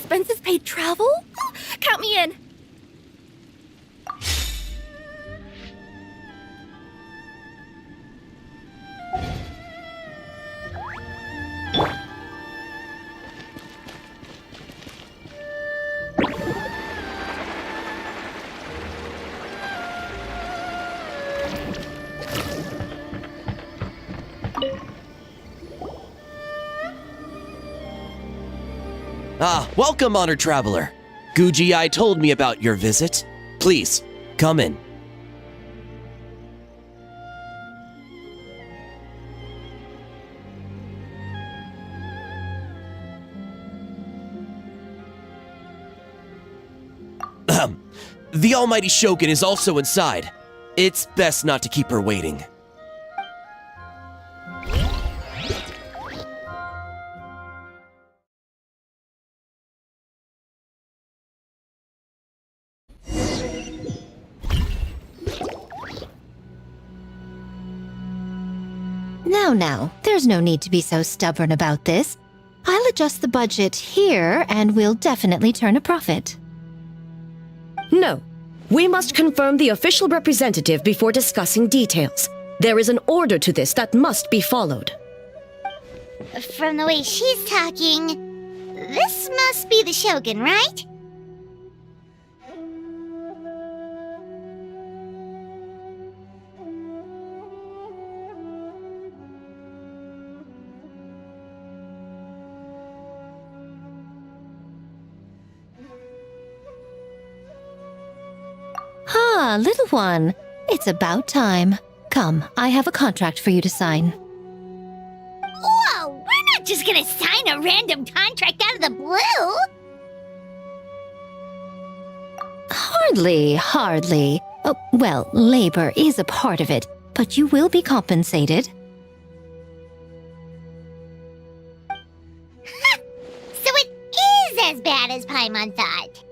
expenses paid travel? Count me in. Welcome, honored traveler. Guji told me about your visit. Please, come in. The almighty Shogun is also inside. It's best not to keep her waiting. Now, there's no need to be so stubborn about this. I'll adjust the budget here, and we'll definitely turn a profit. No. We must confirm the official representative before discussing details. There is an order to this that must be followed. From the way she's talking, this must be the Shogun, right? Little one, it's about time. Come, I have a contract for you to sign. Whoa, we're not just gonna sign a random contract out of the blue! Hardly. Oh, well, labor is a part of it, but you will be compensated. So it is as bad as Paimon thought.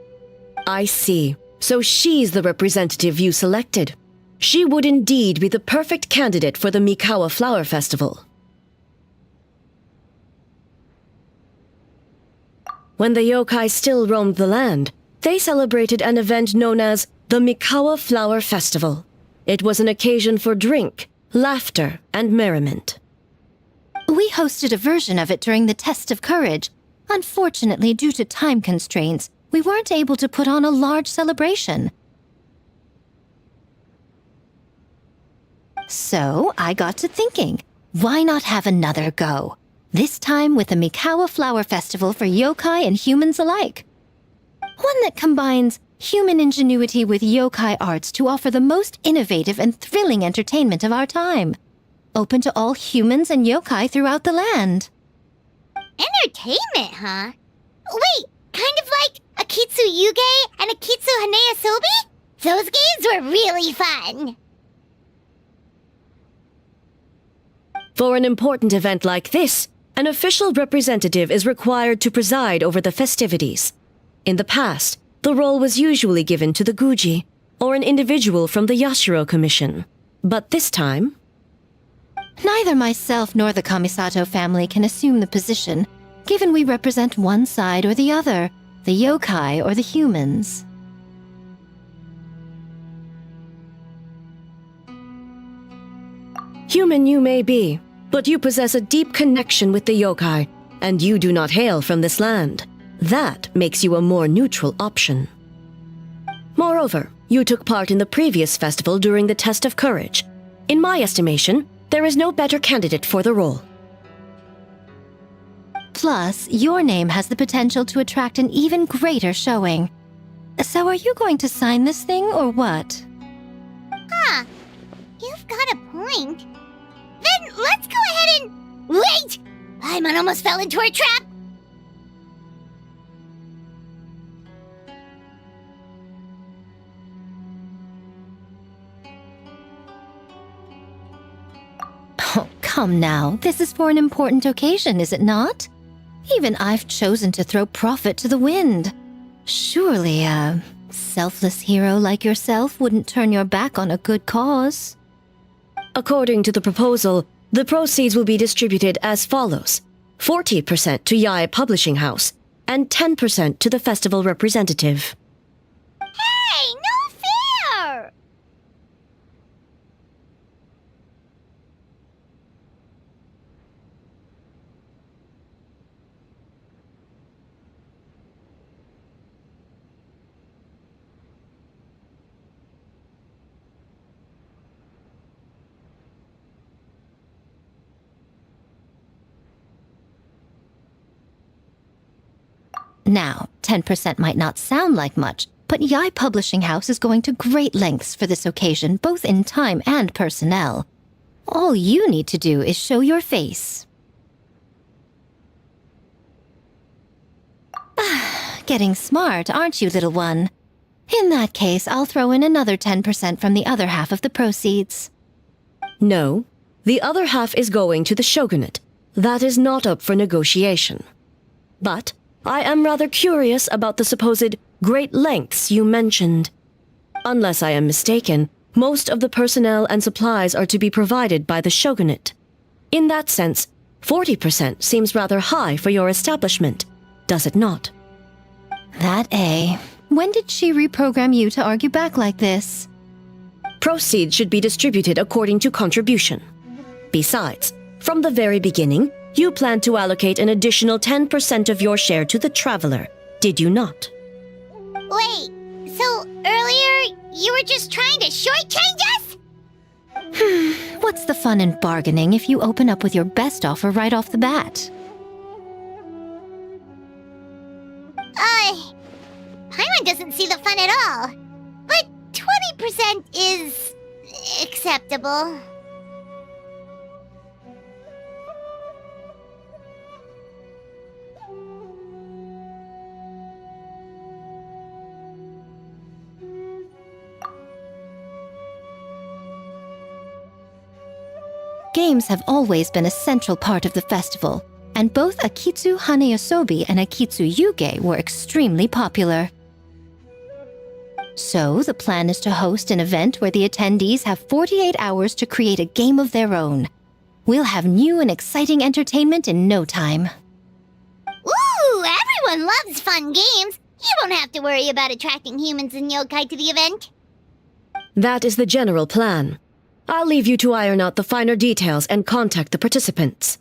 I see. So she's the representative you selected. She would indeed be the perfect candidate for the Mikawa Flower Festival. When the yokai still roamed the land, they celebrated an event known as the Mikawa Flower Festival. It was an occasion for drink, laughter, and merriment. We hosted a version of it during the Test of Courage. Unfortunately, due to time constraints, we weren't able to put on a large celebration. So I got to thinking, why not have another go? This time with the Mikawa Flower Festival for yokai and humans alike. One that combines human ingenuity with yokai arts to offer the most innovative and thrilling entertainment of our time. Open to all humans and yokai throughout the land. Entertainment, huh? Wait, kind of like Akitsu Yuge and Akitsu Hanea Sobi? Those games were really fun! For an important event like this, an official representative is required to preside over the festivities. In the past, the role was usually given to the Guji, or an individual from the Yashiro Commission. But this time... Neither myself nor the Kamisato family can assume the position, given we represent one side or the other, the yokai or the humans. Human you may be, but you possess a deep connection with the yokai, and you do not hail from this land. That makes you a more neutral option. Moreover, you took part in the previous festival during the Test of Courage. In my estimation, there is no better candidate for the role. Plus, your name has the potential to attract an even greater showing. So are you going to sign this thing, or what? Huh. You've got a point. Then let's go ahead and... Wait! Paimon almost fell into our trap! Oh, come now. This is for an important occasion, is it not? Even I've chosen to throw profit to the wind. Surely a selfless hero like yourself wouldn't turn your back on a good cause. According to the proposal, the proceeds will be distributed as follows. 40% to Yae Publishing House, and 10% to the festival representative. Hey, no fair! Now, 10% might not sound like much, but Yai Publishing House is going to great lengths for this occasion, both in time and personnel. All you need to do is show your face. Getting smart, aren't you, little one? In that case, I'll throw in another 10% from the other half of the proceeds. No, the other half is going to the shogunate. That is not up for negotiation. But I am rather curious about the supposed great lengths you mentioned. Unless I am mistaken, most of the personnel and supplies are to be provided by the shogunate. In that sense, 40% seems rather high for your establishment, does it not? That A. When did she reprogram you to argue back like this? Proceeds should be distributed according to contribution. Besides, from the very beginning, you planned to allocate an additional 10% of your share to the traveler, did you not? Wait, so earlier you were just trying to shortchange us? What's the fun in bargaining if you open up with your best offer right off the bat? Paimon doesn't see the fun at all. But 20% is acceptable. Games have always been a central part of the festival, and both Akitsu Haneyosobi and Akitsu Yuge were extremely popular. So, the plan is to host an event where the attendees have 48 hours to create a game of their own. We'll have new and exciting entertainment in no time. Ooh, everyone loves fun games. You won't have to worry about attracting humans and yokai to the event. That is the general plan. I'll leave you to iron out the finer details and contact the participants.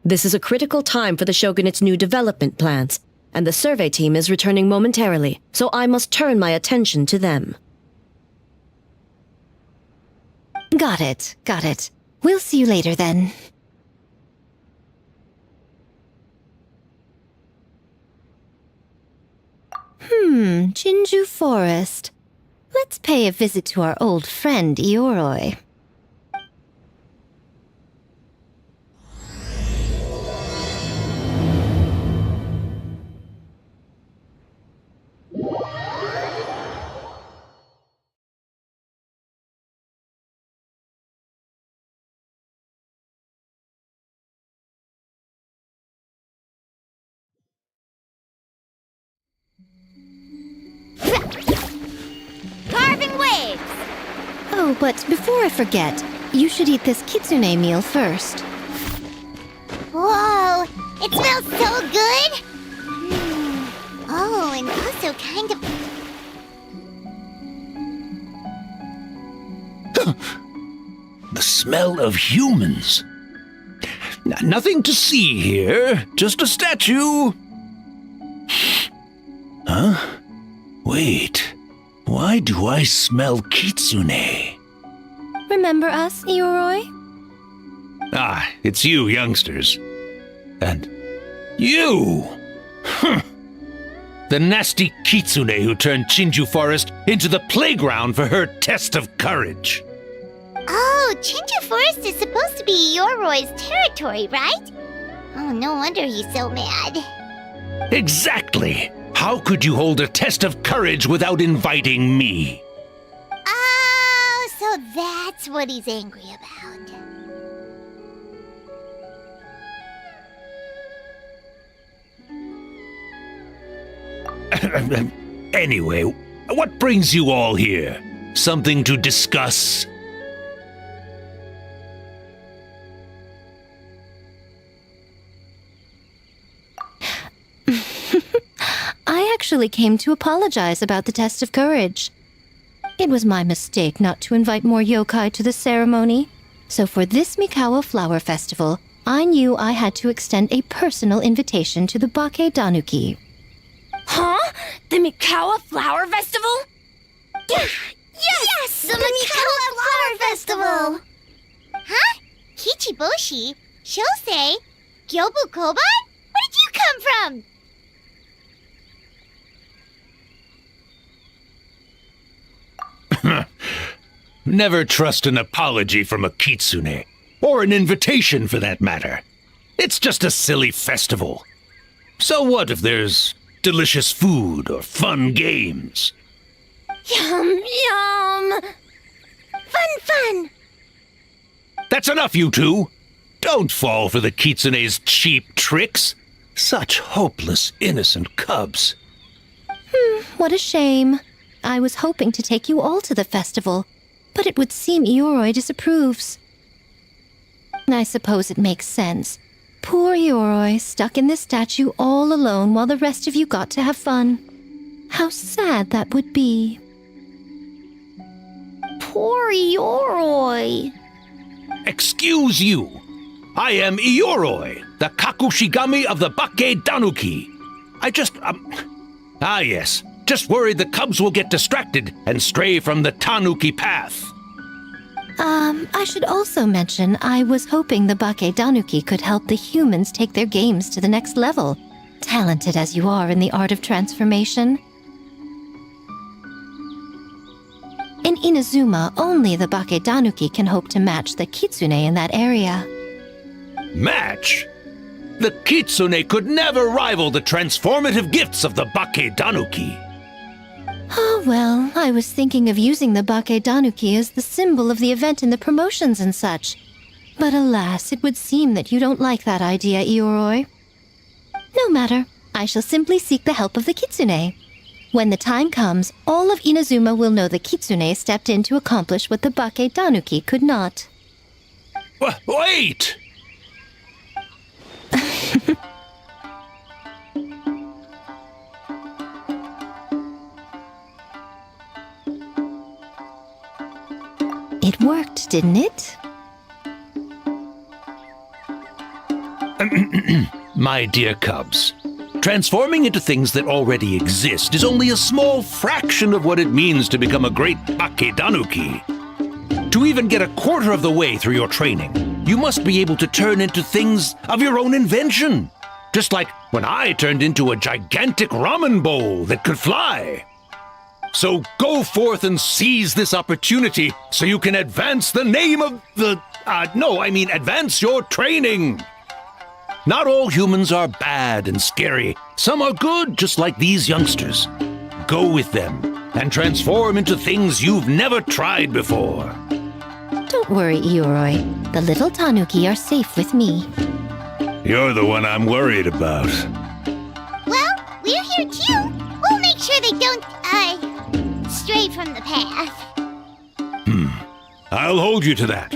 This is a critical time for the Shogunate's new development plans, and the survey team is returning momentarily, so I must turn my attention to them. Got it, got it. We'll see you later then. Jinju Forest. Let's pay a visit to our old friend, Ioroi. Carving waves! Oh, but before I forget, you should eat this kitsune meal first. Whoa, it smells so good! Oh, and also kind of... The smell of humans. Nothing to see here, just a statue. Huh? Wait, why do I smell kitsune? Remember us, Ioroi? Ah, it's you youngsters. And you! The nasty kitsune who turned Chinju Forest into the playground for her test of courage. Oh, Chinju Forest is supposed to be Yoroi's territory, right? Oh, no wonder he's so mad. Exactly! How could you hold a test of courage without inviting me? Oh, so that's what he's angry about. Anyway, what brings you all here? Something to discuss? actually came to apologize about the test of courage. It was my mistake not to invite more yokai to the ceremony. So for this Mikawa Flower Festival, I knew I had to extend a personal invitation to the Bake Danuki. Huh? The Mikawa Flower Festival? Yes! The Mikawa Flower Festival! Huh? Kichiboshi? Shosei? Gyobu Koban? Where did you come from? Never trust an apology from a kitsune, or an invitation for that matter. It's just a silly festival. So what if there's delicious food or fun games? Yum, yum! Fun! That's enough, you two! Don't fall for the kitsune's cheap tricks. Such hopeless, innocent cubs. What a shame. I was hoping to take you all to the festival, but it would seem Ioroi disapproves. I suppose it makes sense. Poor Ioroi, stuck in this statue all alone while the rest of you got to have fun. How sad that would be. Poor Ioroi. Excuse you. I am Ioroi, the Kakushigami of the Bake Danuki. Yes. Just worried the cubs will get distracted and stray from the Tanuki path. I should also mention I was hoping the Bake Danuki could help the humans take their games to the next level, talented as you are in the art of transformation. In Inazuma, only the Bake Danuki can hope to match the Kitsune in that area. Match? The Kitsune could never rival the transformative gifts of the Bake Danuki. Oh, well, I was thinking of using the Bake Danuki as the symbol of the event in the promotions and such. But alas, it would seem that you don't like that idea, Ioroi. No matter, I shall simply seek the help of the Kitsune. When the time comes, all of Inazuma will know the Kitsune stepped in to accomplish what the Bake Danuki could not. Wait! It worked, didn't it? My dear cubs, transforming into things that already exist is only a small fraction of what it means to become a great Bake Danuki. To even get a quarter of the way through your training, you must be able to turn into things of your own invention. Just like when I turned into a gigantic ramen bowl that could fly. So go forth and seize this opportunity so you can advance the name of the... advance your training. Not all humans are bad and scary. Some are good, just like these youngsters. Go with them and transform into things you've never tried before. Don't worry, Ioroi. The little Tanuki are safe with me. You're the one I'm worried about. Well, we're here too. We'll make sure they don't, stray from the path. I'll hold you to that.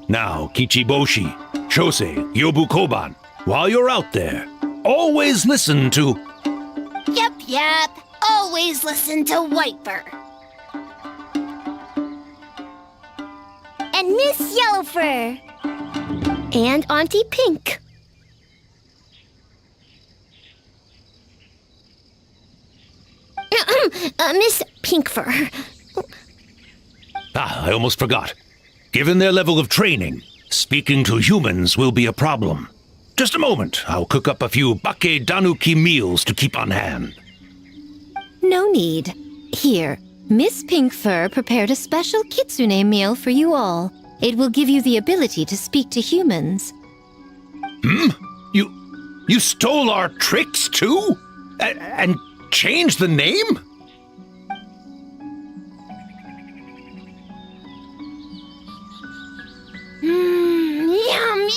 Now, Kichiboshi, Shosei, Yobu Koban, while you're out there, always listen to... Yep. Always listen to Whiteber. And Miss Yellowfur. And Auntie Pink. Miss Pinkfur. I almost forgot. Given their level of training, speaking to humans will be a problem. Just a moment, I'll cook up a few Bake Danuki meals to keep on hand. No need. Here, Miss Pinkfur prepared a special kitsune meal for you all. It will give you the ability to speak to humans. You stole our tricks too? And changed the name? Yum!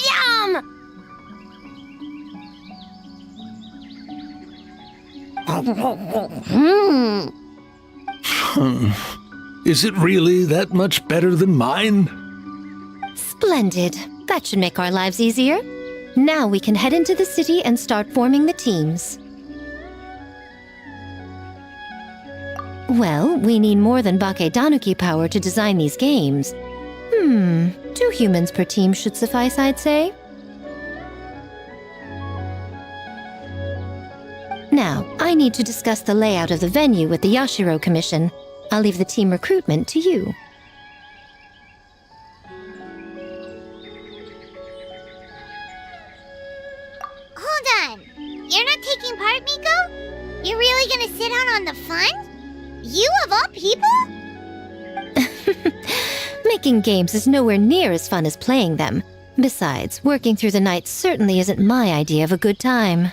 Is it really that much better than mine? Splendid. That should make our lives easier. Now we can head into the city and start forming the teams. Well, we need more than Bakedanuki power to design these games. 2 humans per team should suffice, I'd say. Now, I need to discuss the layout of the venue with the Yashiro Commission. I'll leave the team recruitment to you. Hold on. You're not taking part, Miko? You're really gonna sit out on the fun? You of all people? Making games is nowhere near as fun as playing them. Besides, working through the night certainly isn't my idea of a good time.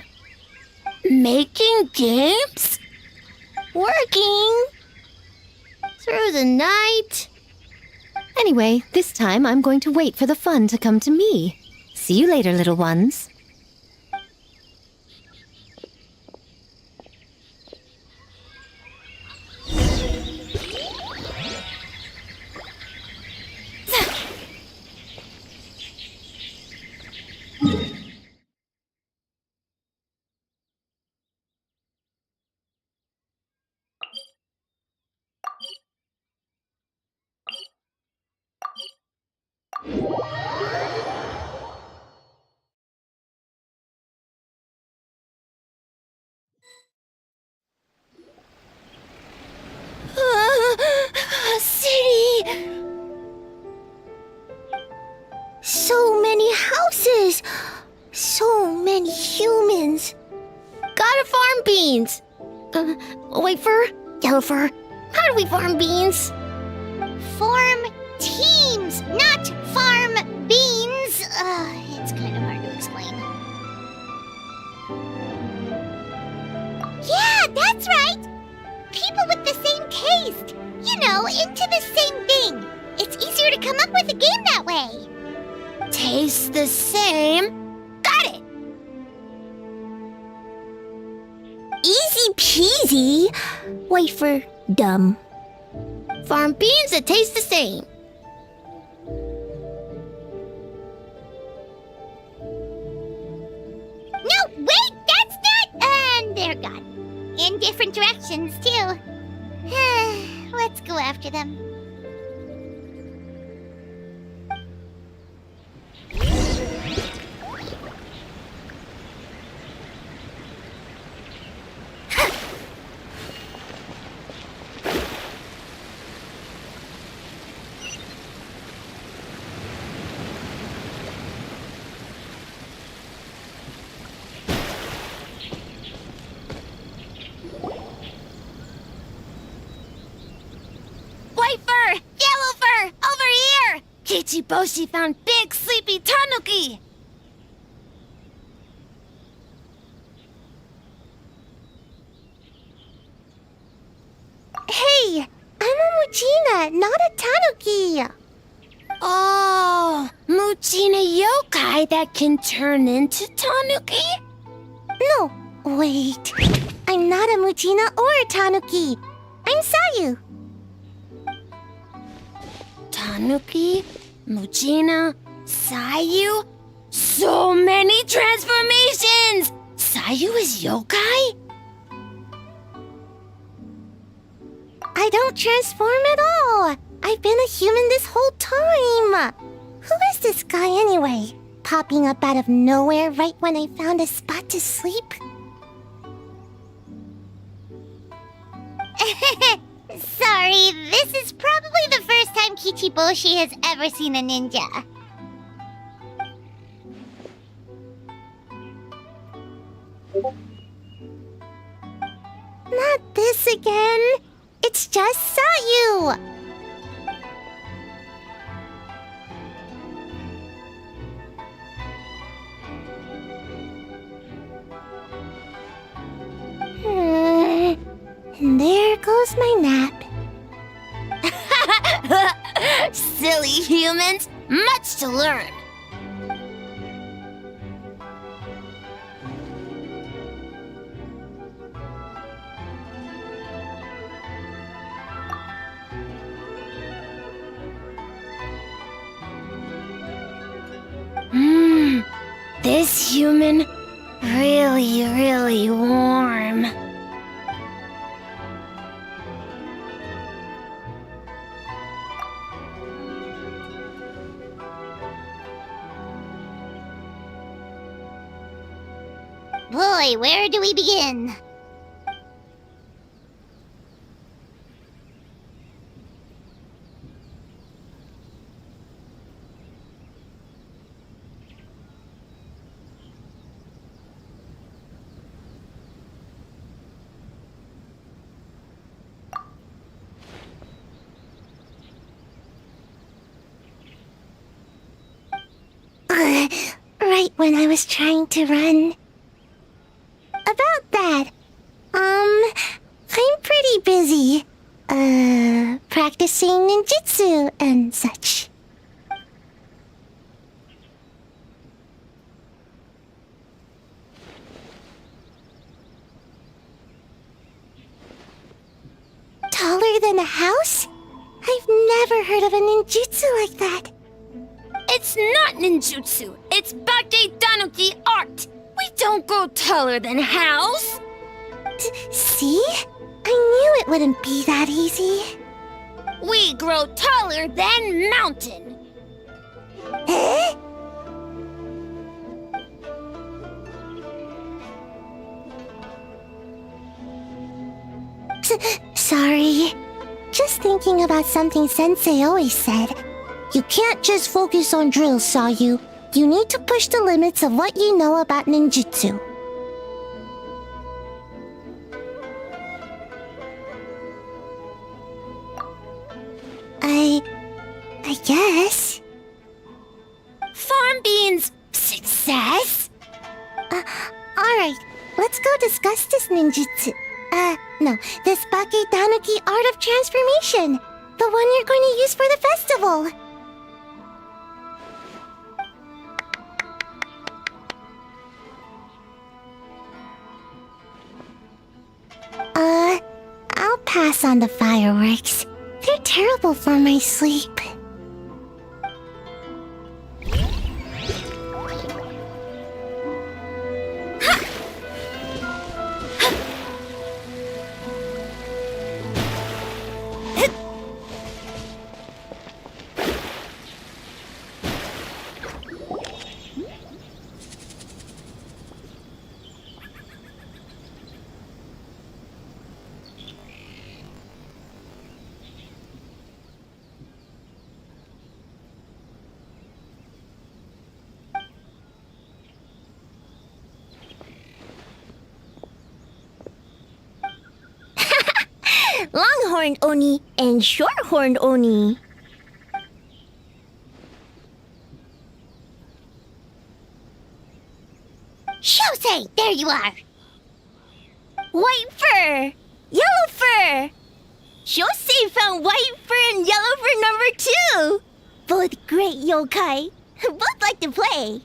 Making games? Working? Through the night? Anyway, this time I'm going to wait for the fun to come to me. See you later, little ones. A city! So many houses! So many humans! Gotta farm beans! Wafer? Yellowfur, how do we farm beans? Farm teams, not farm beans. It's kind of hard to explain. Yeah, that's right! People with the same taste. You know, into the same thing. It's easier to come up with a game that way. Tastes the same? Got it! Easy peasy. Wafer, dumb. Farm beans that taste the same. No, wait, that's not... And they're gone. In different directions, too. Let's go after them. Wafer! Yellowfur! Over here! Kichiboshi found big sleepy tanuki! Hey! I'm a Muchina, not a tanuki! Oh, Muchina yokai that can turn into tanuki? No, wait. I'm not a Muchina or a tanuki. I'm Sayu. Tanuki, Muchina, Sayu. So many transformations! Sayu is yokai? I don't transform at all. I've been a human this whole time. Who is this guy anyway? Popping up out of nowhere right when I found a spot to sleep? Sorry, this is probably the first time Kichiboshi has ever seen a ninja. Not this again. It's just Sayu. And there goes my nap. Silly humans, much to learn. This human, really, really warm. boy, where do we begin? Right when I was trying to run. About that, I'm pretty busy, practicing ninjutsu and such. Taller than a house? I've never heard of a ninjutsu like that. It's not ninjutsu. It's Baketanuki art. We don't grow taller than house. See? I knew it wouldn't be that easy. We grow taller than mountain. Eh? Sorry. Just thinking about something Sensei always said. You can't just focus on drills, Sayu. You need to push the limits of what you know about ninjutsu. I guess. Farm beans success? Alright, let's go discuss this ninjutsu. No, this Baketanuki art of transformation. The one you're going to use for the festival. I'll pass on the fireworks. They're terrible for my sleep. Longhorned Oni and Shorthorned Oni. Shosei, there you are! White fur! Yellow fur! Shosei found white fur and yellow fur number 2! Both great yokai. Both like to play.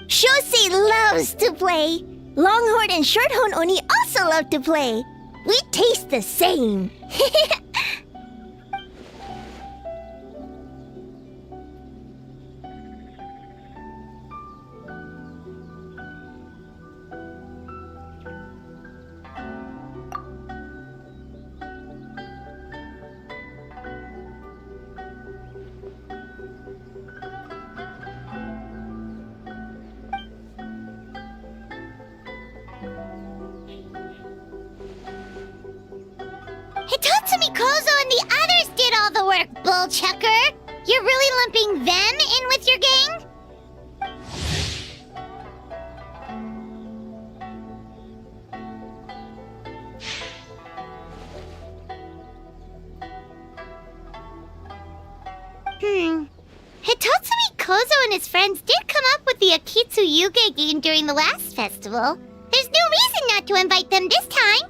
Shosei loves to play. Longhorn and Shorthorn Oni also love to play. We taste the same. Hitatsumi Kozo and the others did all the work, Bullchucker! You're really lumping them in with your gang? Hitatsumi Kozo and his friends did come up with the Akitsu Yuge game during the last festival. There's no reason not to invite them this time.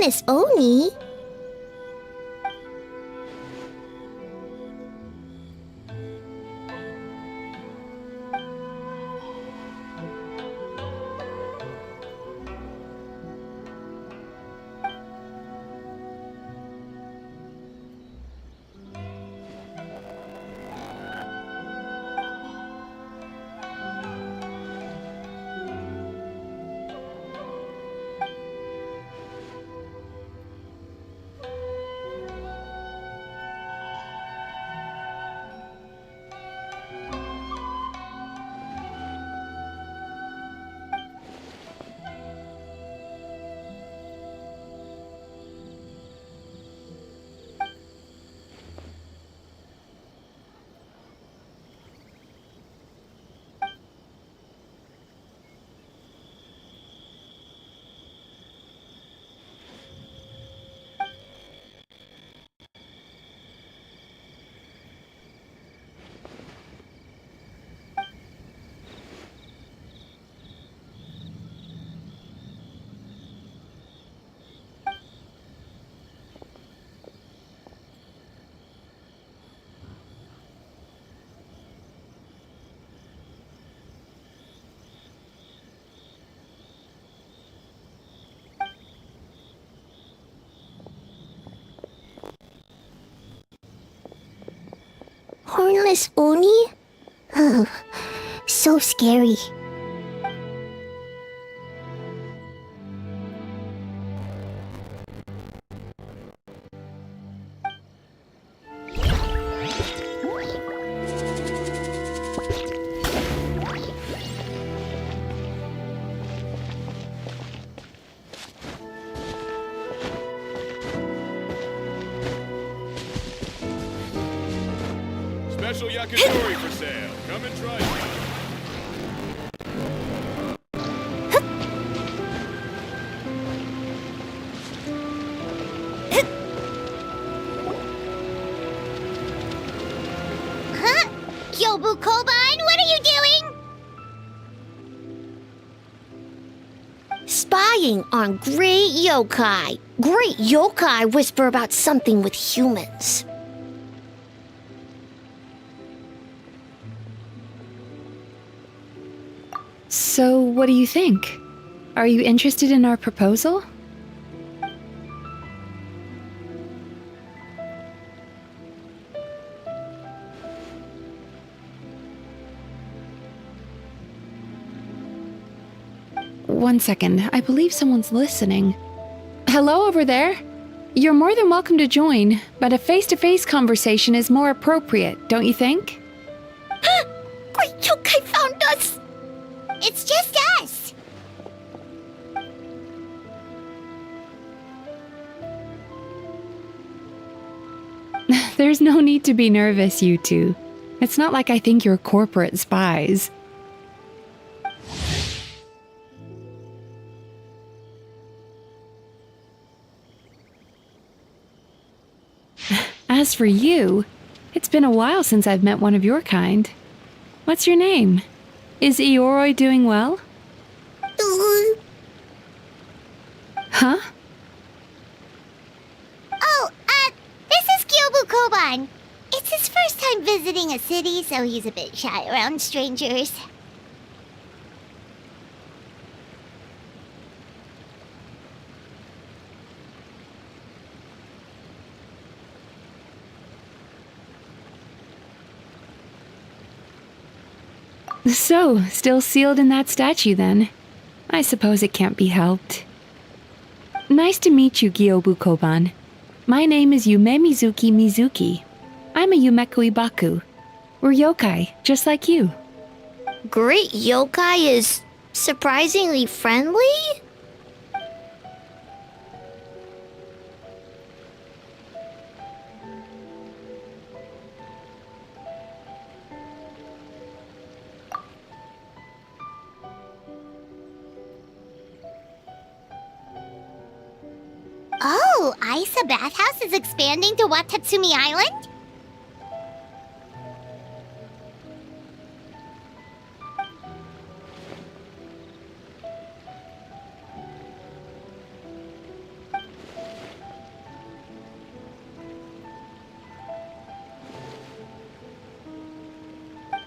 Hornless Oni? Hornless Oni? Oh, so scary. Special yakitori for sale. Come and try it. Huh? Kyobu Koban, what are you doing? Spying on great yokai. Great yokai whisper about something with humans. So, what do you think? Are you interested in our proposal? One second, I believe someone's listening. Hello over there? You're more than welcome to join, but a face-to-face conversation is more appropriate, don't you think? Great yokai found us! It's just us. There's no need to be nervous, you two. It's not like I think you're corporate spies. As for you, it's been a while since I've met one of your kind. What's your name? Is Ioroi doing well? Huh? Oh, this is Kyobu Koban. It's his first time visiting a city, so he's a bit shy around strangers. So, still sealed in that statue then. I suppose it can't be helped. Nice to meet you, Gyobu Koban. My name is Yume Mizuki. I'm a Yumeku Ibaku. We're yokai, just like you. Great yokai is surprisingly friendly? Oh, Aisa Bathhouse is expanding to Watatsumi Island?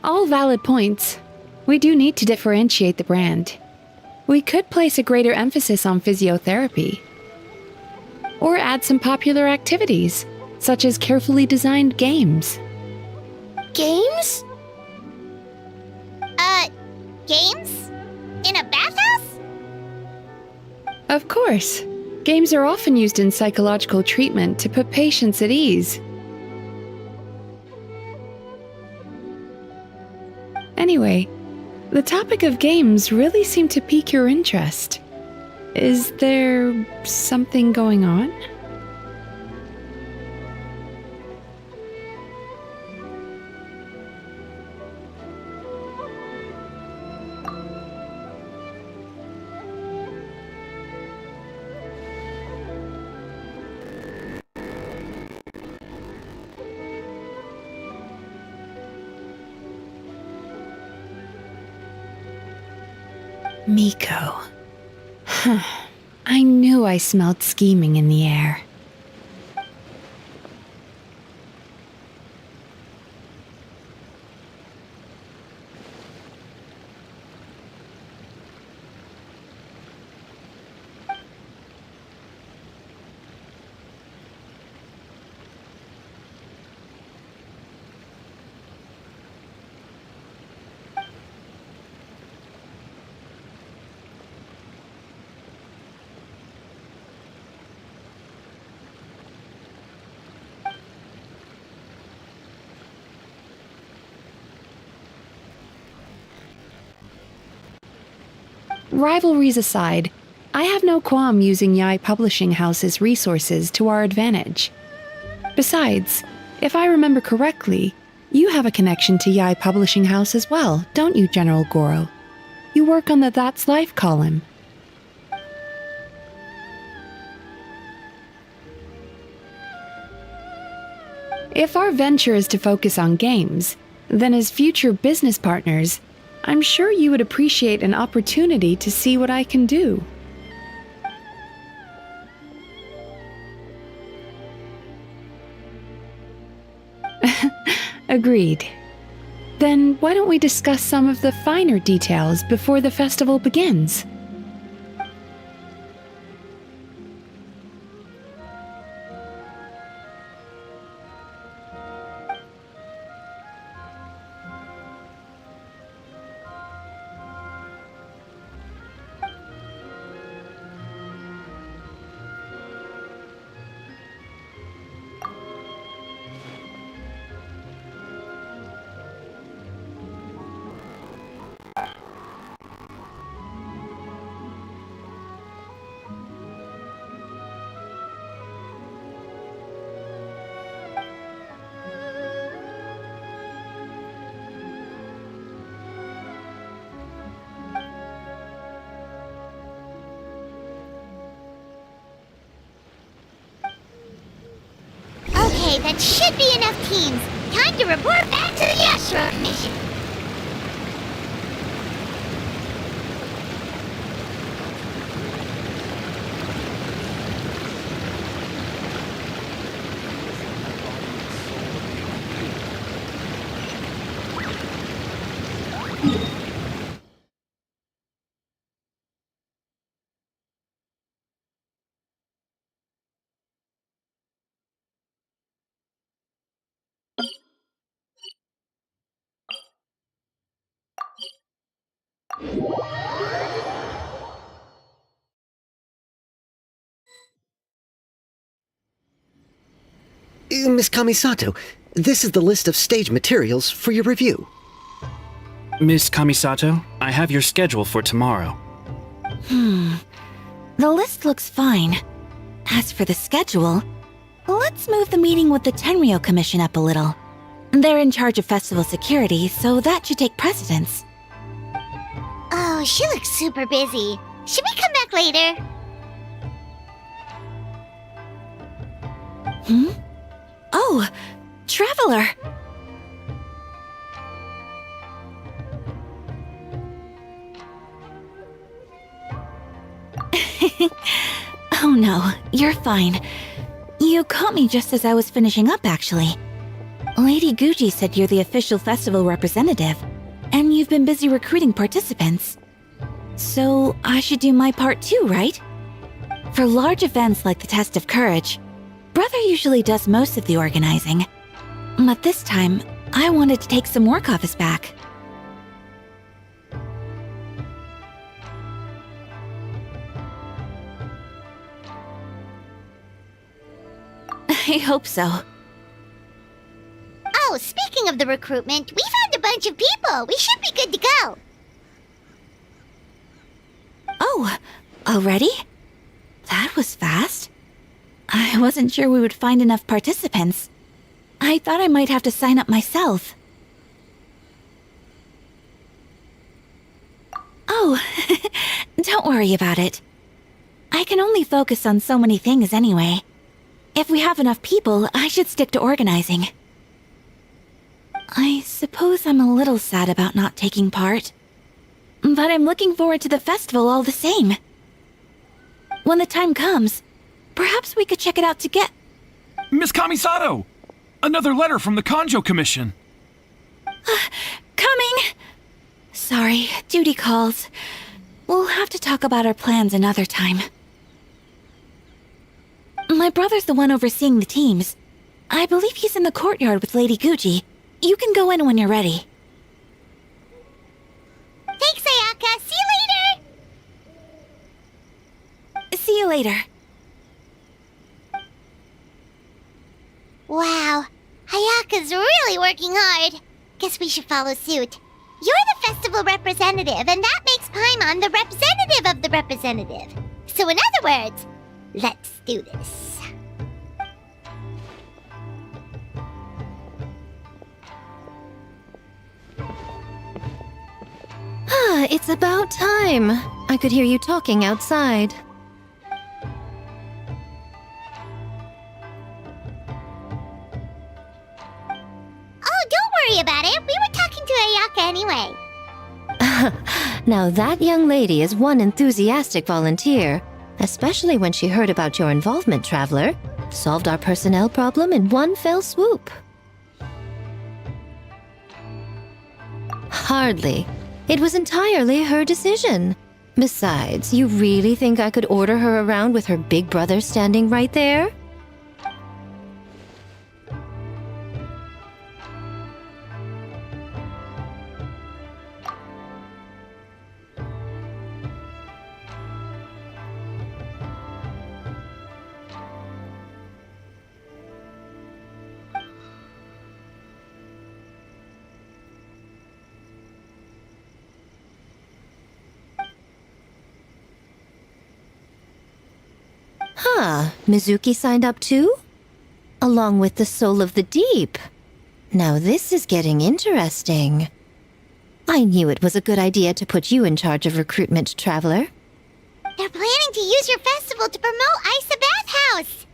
All valid points. We do need to differentiate the brand. We could place a greater emphasis on physiotherapy. Or add some popular activities, such as carefully designed games. Games? Games? In a bathhouse? Of course. Games are often used in psychological treatment to put patients at ease. Anyway, the topic of games really seemed to pique your interest. Is there something going on? Miko. I knew I smelled scheming in the air. Rivalries aside, I have no qualm using Yai Publishing House's resources to our advantage. Besides, if I remember correctly, you have a connection to Yai Publishing House as well, don't you, General Goro? You work on the That's Life column. If our venture is to focus on games, then as future business partners, I'm sure you would appreciate an opportunity to see what I can do. Agreed. Then why don't we discuss some of the finer details before the festival begins? Okay, that should be enough teams. Time to report back to the Ashrock mission. Miss Kamisato, this is the list of stage materials for your review. Miss Kamisato, I have your schedule for tomorrow. The list looks fine. As for the schedule, let's move the meeting with the Tenryo Commission up a little. They're in charge of festival security, so that should take precedence. Oh, she looks super busy. Should we come back later? Oh, Traveler! Oh no, you're fine. You caught me just as I was finishing up, actually. Lady Guji said you're the official festival representative, and you've been busy recruiting participants. So I should do my part too, right? For large events like the Test of Courage, Brother usually does most of the organizing. But this time, I wanted to take some work off his back. I hope so. Oh, speaking of the recruitment, we found a bunch of people. We should be good to go. Oh, already? That was fast. I wasn't sure we would find enough participants. I thought I might have to sign up myself. Oh, don't worry about it. I can only focus on so many things anyway. If we have enough people, I should stick to organizing. I suppose I'm a little sad about not taking part. But I'm looking forward to the festival all the same. When the time comes, perhaps we could check it out together. Miss Kamisato! Another letter from the Kanjo Commission. Coming! Sorry, duty calls. We'll have to talk about our plans another time. My brother's the one overseeing the teams. I believe he's in the courtyard with Lady Guji. You can go in when you're ready. Thanks, Ayaka. See you later. See you later. Wow, Ayaka's really working hard. Guess we should follow suit. You're the festival representative, and that makes Paimon the representative of the representative. So in other words, let's do this. It's about time. I could hear you talking outside. Oh, don't worry about it. We were talking to Ayaka anyway. Now that young lady is one enthusiastic volunteer, especially when she heard about your involvement, Traveler. Solved our personnel problem in one fell swoop. Hardly. It was entirely her decision. Besides, you really think I could order her around with her big brother standing right there? Huh, Mizuki signed up too? Along with the Soul of the Deep. Now this is getting interesting. I knew it was a good idea to put you in charge of recruitment, Traveler. They're planning to use your festival to promote Isa Bathhouse.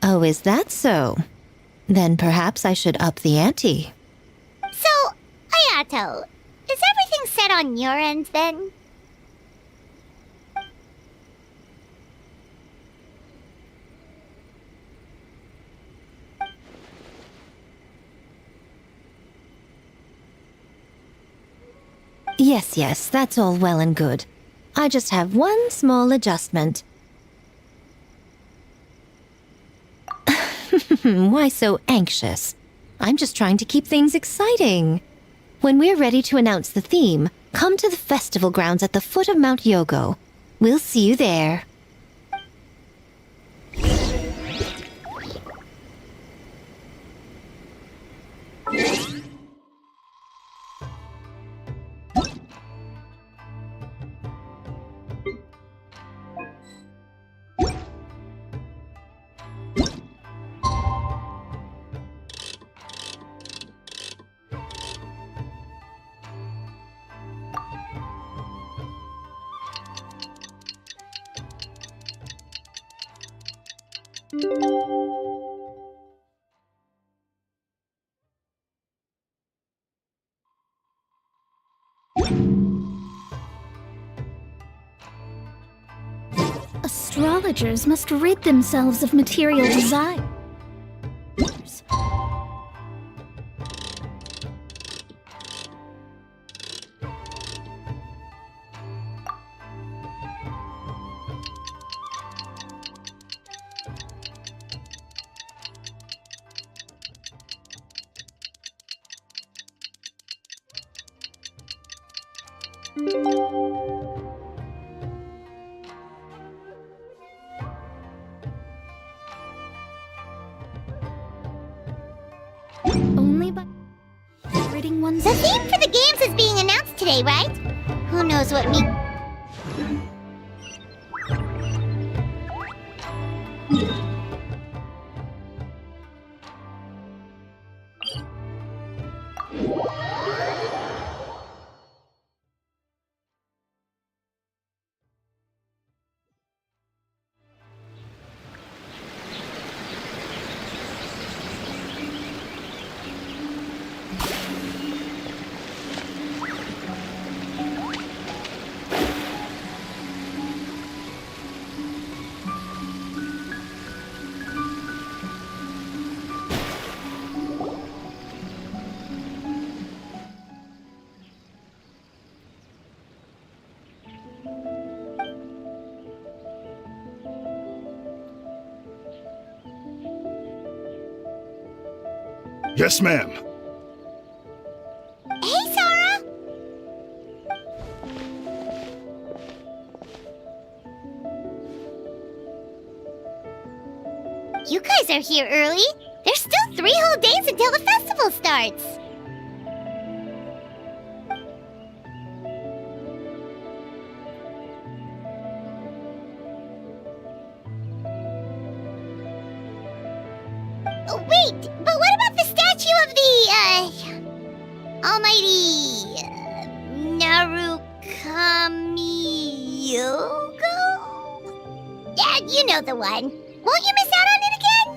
Oh, is that so? Then perhaps I should up the ante. So, Ayato, is everything set on your end then? Yes, that's all well and good. I just have one small adjustment. Why so anxious? I'm just trying to keep things exciting. When we're ready to announce the theme, come to the festival grounds at the foot of Mount Yogo. We'll see you there. Astrologers must rid themselves of material desire. Only by ridding one's... The theme for the games is being announced today, right? Who knows what me... Yes, ma'am. Hey, Sora! You guys are here early. There's still 3 whole days until the festival starts. Oh, wait, but what about the statue of the, almighty, Narukami-yogo? Yeah, you know the one. Won't you miss out on it again?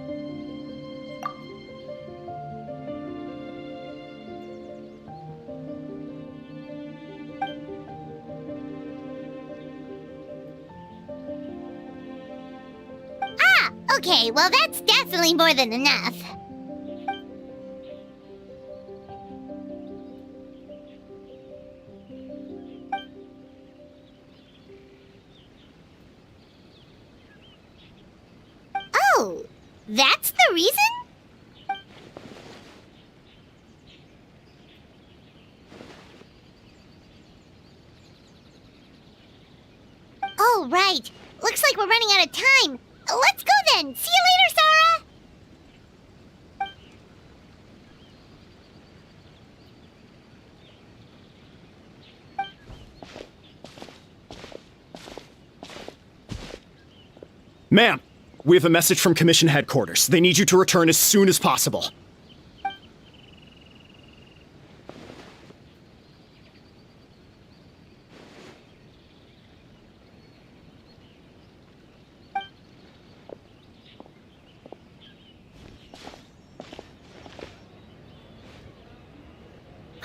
Ah, okay, well that's definitely more than enough. Oh, that's the reason? Oh, right. Looks like we're running out of time. Let's go then. See you later, Sora. Ma'am, we have a message from Commission Headquarters. They need you to return as soon as possible.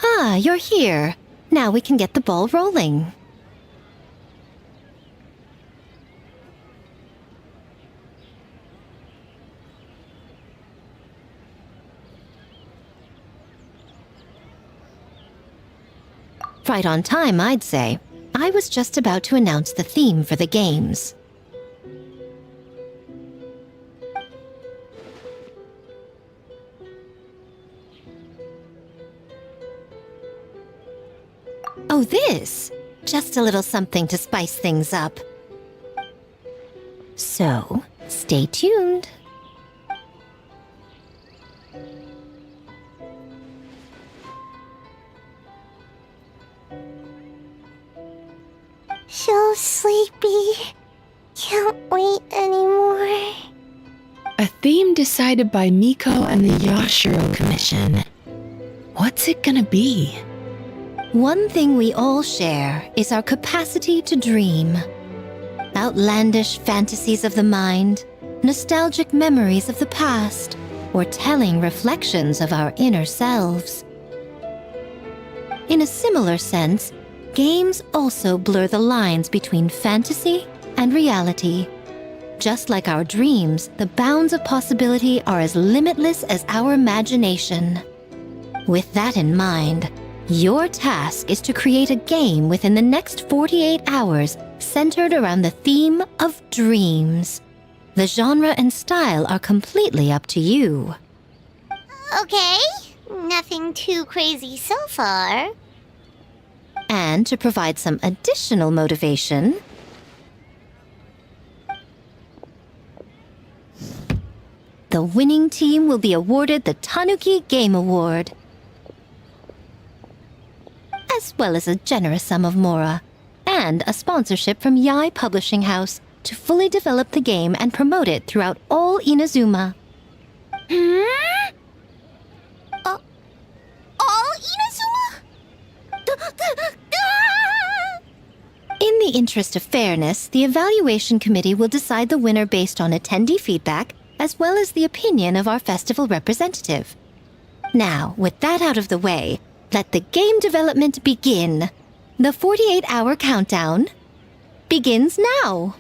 Ah, you're here. Now we can get the ball rolling. Right on time, I'd say. I was just about to announce the theme for the games. Oh, this! Just a little something to spice things up. So, stay tuned. So sleepy. Can't wait anymore. A theme decided by Miko and the Yashiro Commission. What's it gonna be? One thing we all share is our capacity to dream. Outlandish fantasies of the mind, nostalgic memories of the past, or telling reflections of our inner selves. In a similar sense, games also blur the lines between fantasy and reality. Just like our dreams, the bounds of possibility are as limitless as our imagination. With that in mind, your task is to create a game within the next 48 hours centered around the theme of dreams. The genre and style are completely up to you. Okay, nothing too crazy so far. And to provide some additional motivation, the winning team will be awarded the Tanuki Game Award, as well as a generous sum of mora, and a sponsorship from Yai Publishing House to fully develop the game and promote it throughout all Inazuma. All Inazuma? In the interest of fairness, the evaluation committee will decide the winner based on attendee feedback, as well as the opinion of our festival representative. Now, with that out of the way, let the game development begin. The 48-hour countdown begins now.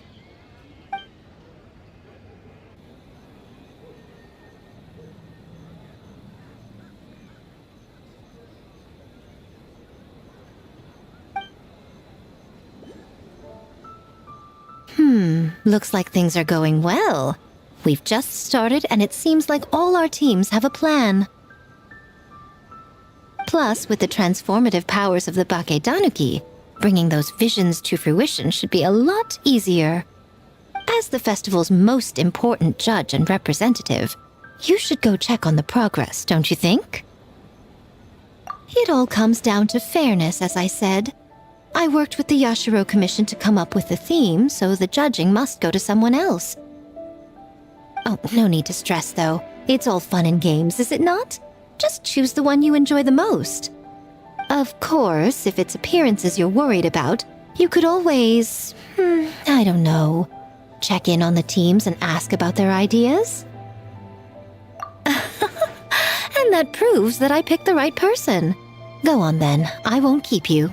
Looks like things are going well. We've just started and it seems like all our teams have a plan. Plus, with the transformative powers of the Bakedanuki, bringing those visions to fruition should be a lot easier. As the festival's most important judge and representative, you should go check on the progress, don't you think? It all comes down to fairness, as I said. I worked with the Yashiro Commission to come up with the theme, so the judging must go to someone else. Oh, no need to stress, though. It's all fun and games, is it not? Just choose the one you enjoy the most. Of course, if it's appearances you're worried about, you could always, I don't know, check in on the teams and ask about their ideas. And that proves that I picked the right person. Go on then, I won't keep you.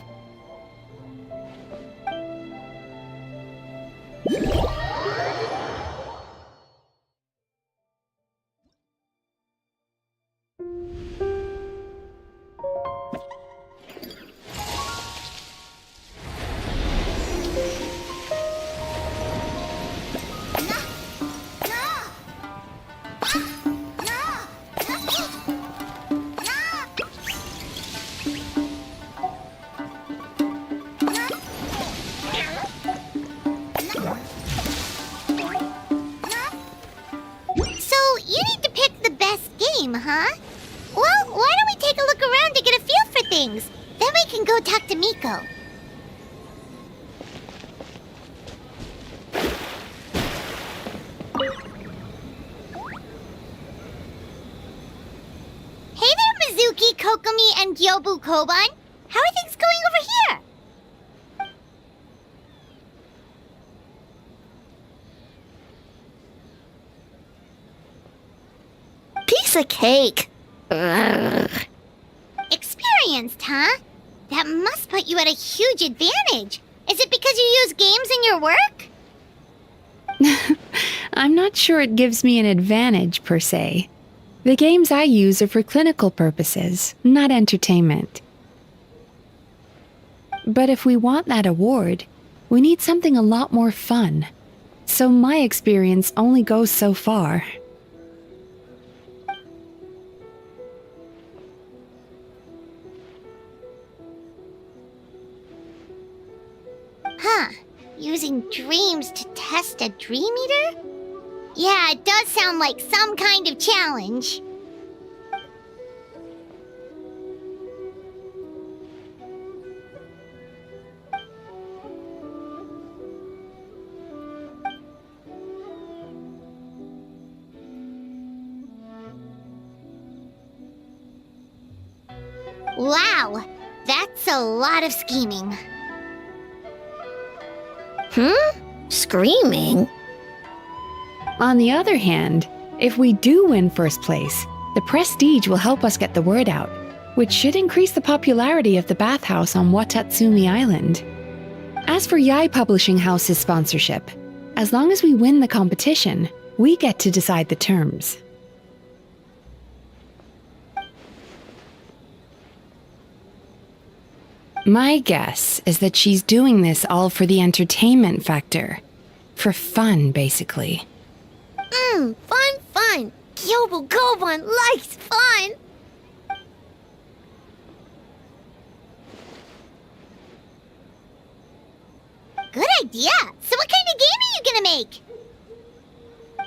Huh? Well, why don't we take a look around to get a feel for things? Then we can go talk to Miko. Hey there, Mizuki, Kokomi, and Gyobu Koban. How are things going over here? Piece of cake. Ugh. Experienced, huh? That must put you at a huge advantage. Is it because you use games in your work? I'm not sure it gives me an advantage, per se. The games I use are for clinical purposes, not entertainment. But if we want that award, we need something a lot more fun. So my experience only goes so far. Huh. Using dreams to test a dream eater? Yeah, it does sound like some kind of challenge. Wow, that's a lot of scheming. Screaming? On the other hand, if we do win first place, the prestige will help us get the word out, which should increase the popularity of the bathhouse on Watatsumi Island. As for Yai Publishing House's sponsorship, as long as we win the competition, we get to decide the terms. My guess is that she's doing this all for the entertainment factor. For fun, basically. Fun. Gyobu Koban likes fun. idea! So what kind of game are you gonna make?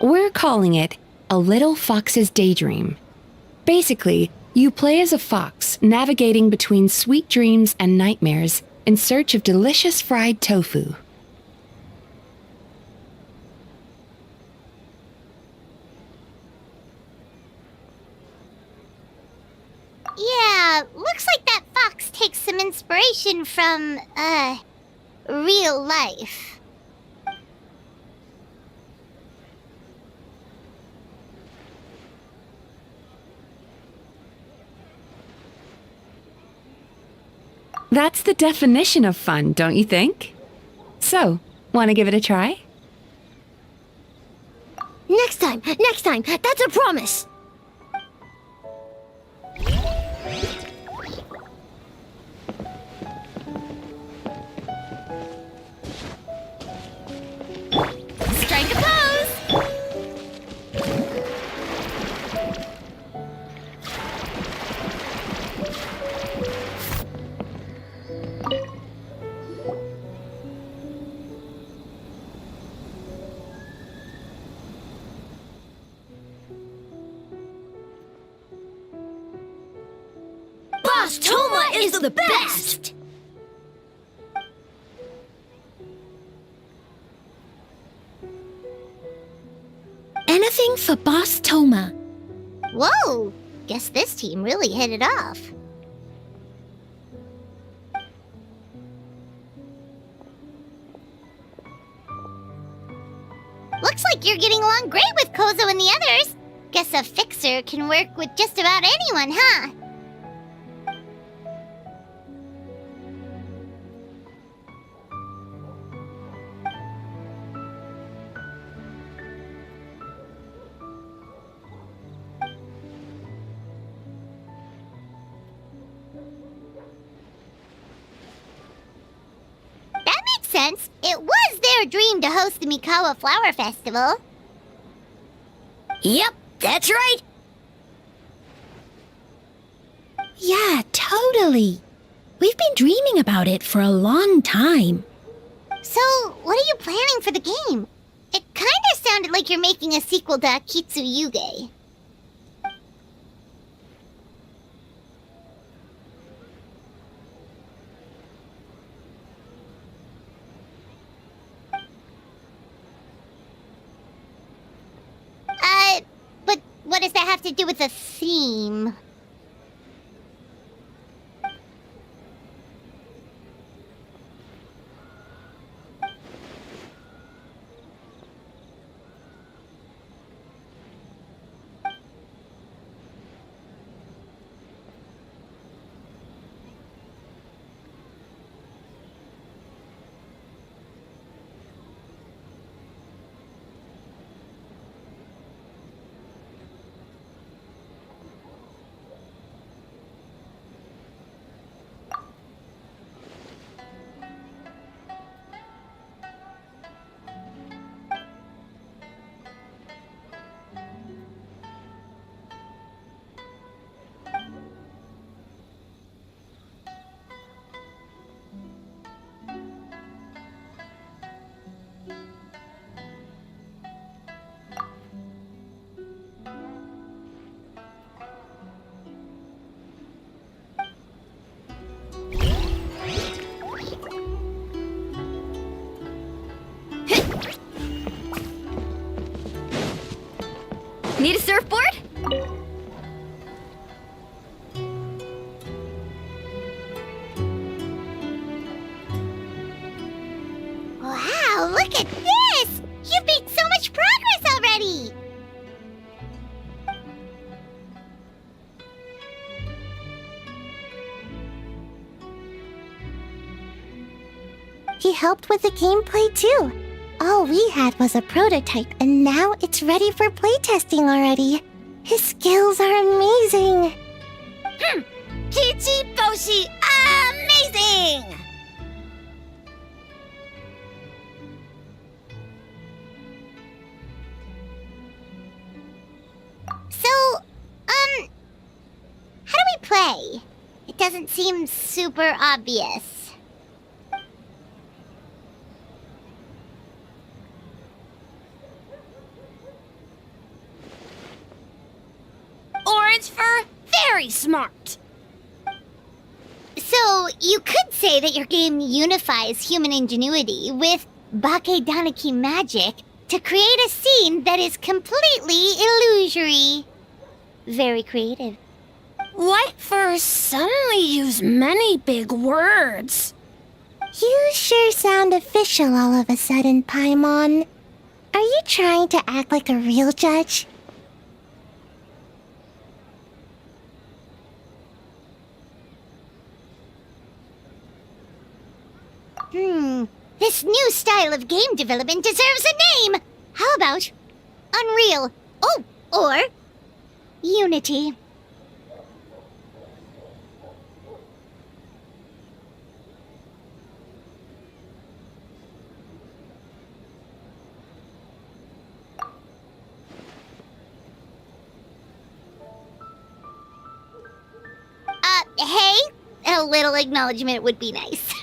We're calling it A Little Fox's Daydream. Basically, you play as a fox navigating between sweet dreams and nightmares in search of delicious fried tofu. Yeah, looks like that fox takes some inspiration from, real life. That's the definition of fun, don't you think? So, want to give it a try? Next time, that's a promise. Strike a pose! Boss Toma is the best! Anything for Boss Toma. Whoa! Guess this team really hit it off. Looks like you're getting along great with Kozo and the others. Guess a fixer can work with just about anyone, huh? That makes sense. It was their dream to host the Mikawa Flower Festival. Yep, that's right. Yeah, totally. We've been dreaming about it for a long time. So, what are you planning for the game? It kinda sounded like you're making a sequel to Kitsu Yuge. But what does that have to do with the theme? Need a surfboard? Wow, look at this! You've made so much progress already! He helped with the gameplay too. All we had was a prototype, and now it's ready for playtesting already. His skills are amazing. Kichi Boshi, amazing! So, how do we play? It doesn't seem super obvious. transfer? Very smart. So, you could say that your game unifies human ingenuity with Bakedaniki magic to create a scene that is completely illusory. Very creative. White fur suddenly use many big words. You sure sound official all of a sudden, Paimon. Are you trying to act like a real judge? This new style of game development deserves a name! How about Unreal? Oh, or Unity. Hey? A little acknowledgement would be nice.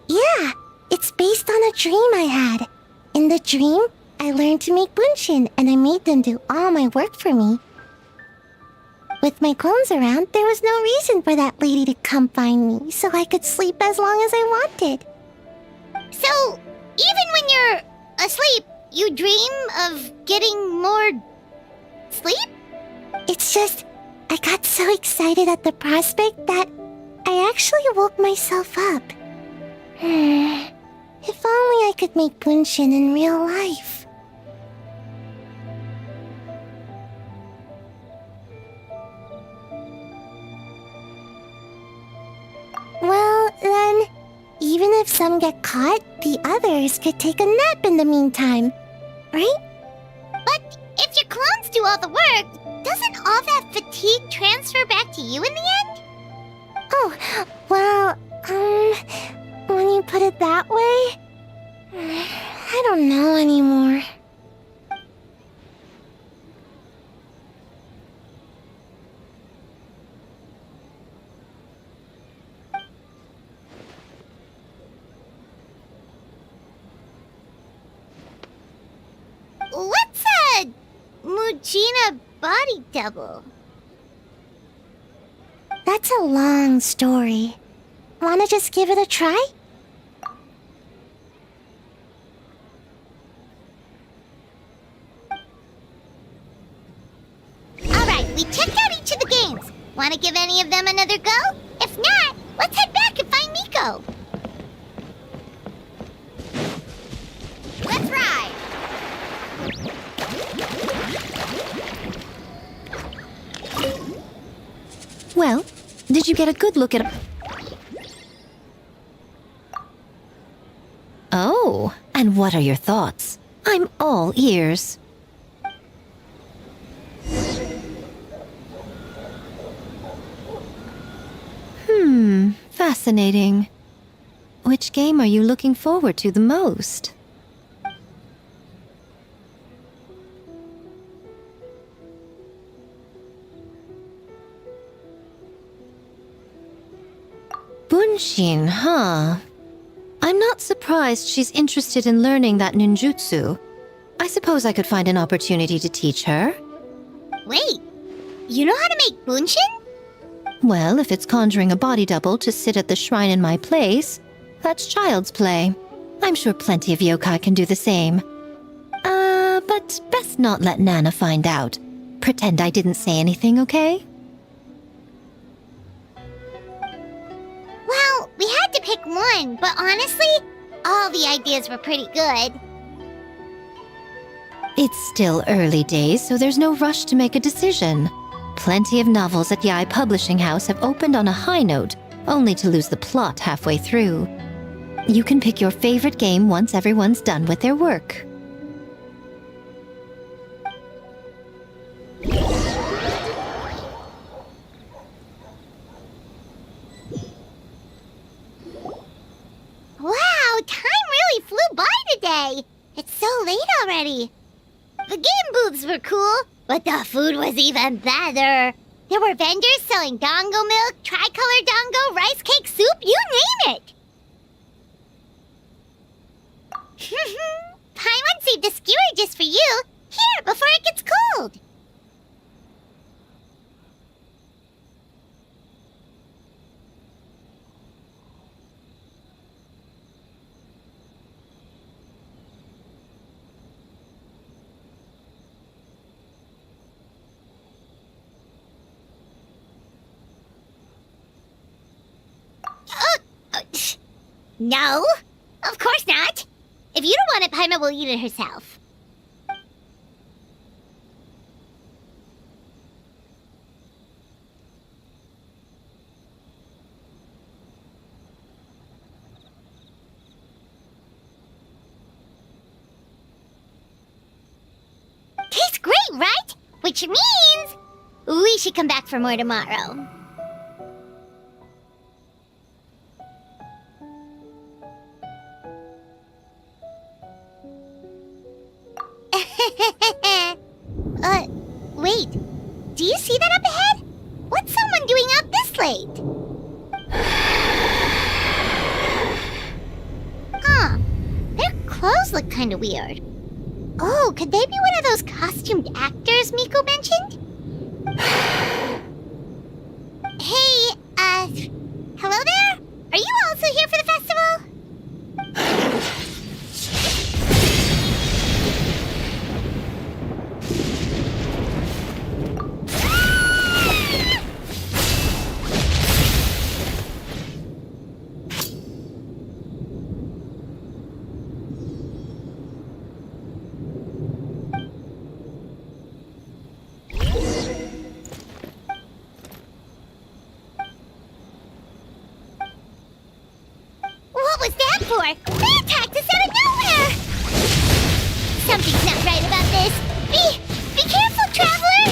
Yeah, it's based on a dream I had. In the dream, I learned to make bunshin, and I made them do all my work for me. With my clones around, there was no reason for that lady to come find me, so I could sleep as long as I wanted. So, even when you're asleep, you dream of getting more sleep? It's just, I got so excited at the prospect that I actually woke myself up. If only I could make bunshin in real life. Well, then, even if some get caught, the others could take a nap in the meantime, right? But if your clones do all the work, doesn't all that fatigue transfer back to you in the end? Oh, well, when you put it that way, I don't know anymore. What's a Mujina body double? That's a long story. Wanna just give it a try? Alright, we checked out each of the games. Wanna give any of them another go? If not, let's head back and find Miko. Let's ride! Well, did you get a good look at... Oh, and what are your thoughts? I'm all ears. Fascinating. Which game are you looking forward to the most? Bunshin, huh? I'm not surprised she's interested in learning that ninjutsu. I suppose I could find an opportunity to teach her. Wait, you know how to make bunshin? Well, if it's conjuring a body double to sit at the shrine in my place, that's child's play. I'm sure plenty of yokai can do the same. But best not let Nana find out. Pretend I didn't say anything, okay? Well, we had to pick one, but honestly, all the ideas were pretty good. It's still early days, so there's no rush to make a decision. Plenty of novels at Yai Publishing House have opened on a high note, only to lose the plot halfway through. You can pick your favorite game once everyone's done with their work. Wow, time really flew by today. It's so late already. The game booths were cool, but the food was even better. There were vendors selling dango milk, tricolor dango, rice cake soup, you name it. Paimon saved a skewer just for you. Here, before it gets cold. No, of course not. If you don't want it, Paimon will eat it herself. Tastes great, right? Which means we should come back for more tomorrow. Wait. Do you see that up ahead? What's someone doing out this late? Huh. Their clothes look kinda weird. Oh, could they be one of those costumed actors Miko mentioned? Hey, hello there? Are you also here for the festival? What was that for? They attacked us out of nowhere! Something's not right about this. Be careful, traveler!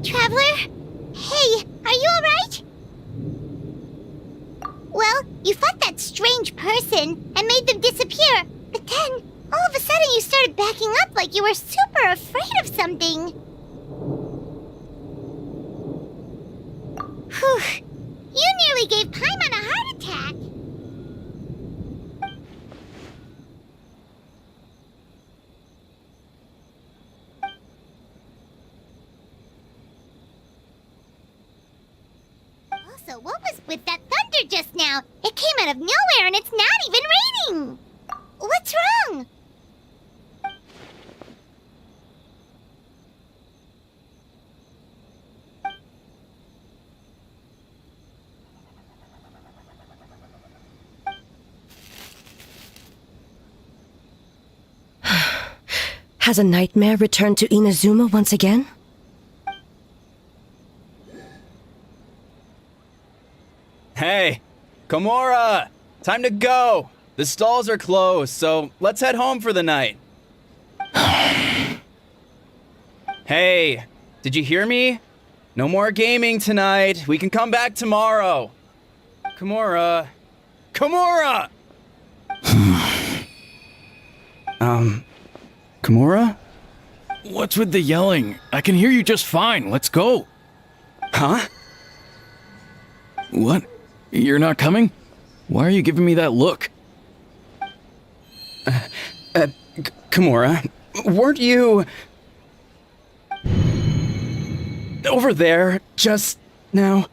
Traveler? Hey, are you alright? Well, you fought that strange person and made them disappear, but then, all of a sudden you started backing up like you were super afraid of something. Whew. You nearly gave Paimon a heart attack. Also, what was with that thunder just now? It came out of nowhere and it's not even raining! What's wrong? Has a nightmare returned to Inazuma once again? Hey, Komura! Time to go! The stalls are closed, so let's head home for the night. Hey, did you hear me? No more gaming tonight. We can come back tomorrow. Komura. Komura! Komura? What's with the yelling? I can hear you just fine. Let's go. Huh? What? You're not coming? Why are you giving me that look? Komura, weren't you over there just now?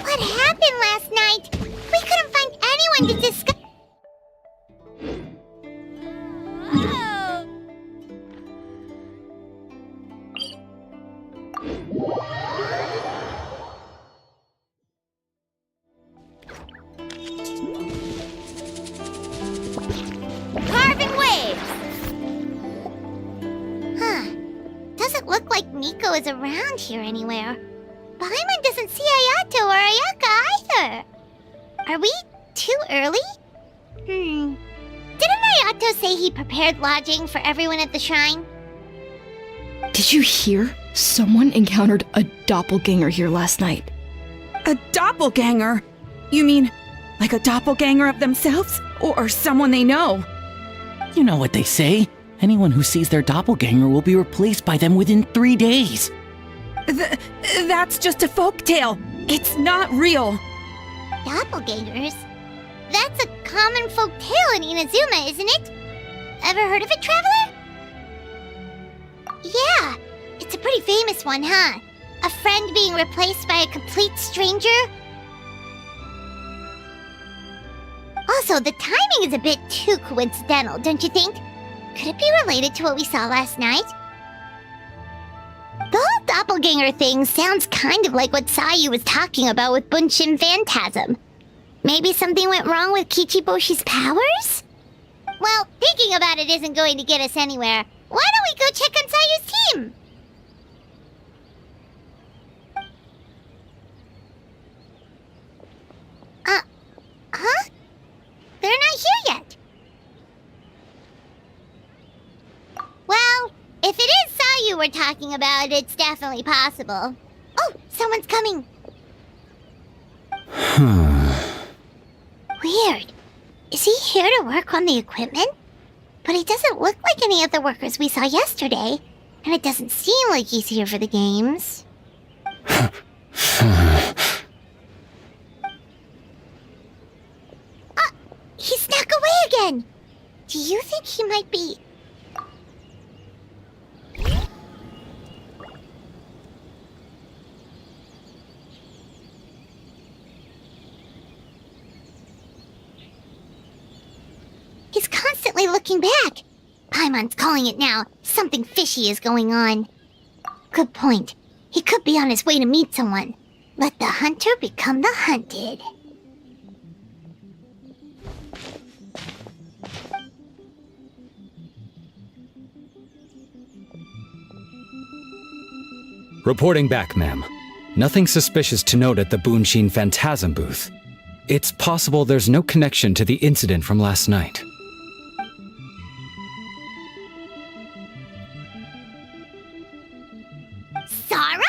What happened last night? We couldn't find anyone to discuss. Carving waves! Huh. Doesn't look like Miko is around here anywhere. Paimon doesn't see Ayato or Ayaka either. Are we too early? Didn't Ayato say he prepared lodging for everyone at the shrine? Did you hear? Someone encountered a doppelganger here last night. A doppelganger? You mean like a doppelganger of themselves? Or someone they know? You know what they say. Anyone who sees their doppelganger will be replaced by them within 3 days. That's just a folktale. It's not real. Doppelgangers? That's a common folk tale in Inazuma, isn't it? Ever heard of it, Traveler? Yeah, it's a pretty famous one, huh? A friend being replaced by a complete stranger? Also, the timing is a bit too coincidental, don't you think? Could it be related to what we saw last night? The whole doppelganger thing sounds kind of like what Sayu was talking about with Bunshin Phantasm. Maybe something went wrong with Kichiboshi's powers? Well, thinking about it isn't going to get us anywhere. Why don't we go check on Sayu's team? Huh? They're not here yet. Well, if it is Sayu we're talking about, it's definitely possible. Oh, someone's coming. Weird. Is he here to work on the equipment? But he doesn't look like any of the workers we saw yesterday, and it doesn't seem like he's here for the games. He snuck away again! Do you think he might be... He's constantly looking back. Paimon's calling it now. Something fishy is going on. Good point. He could be on his way to meet someone. Let the hunter become the hunted. Reporting back, ma'am. Nothing suspicious to note at the Bunshin Phantasm booth. It's possible there's no connection to the incident from last night. Sarah?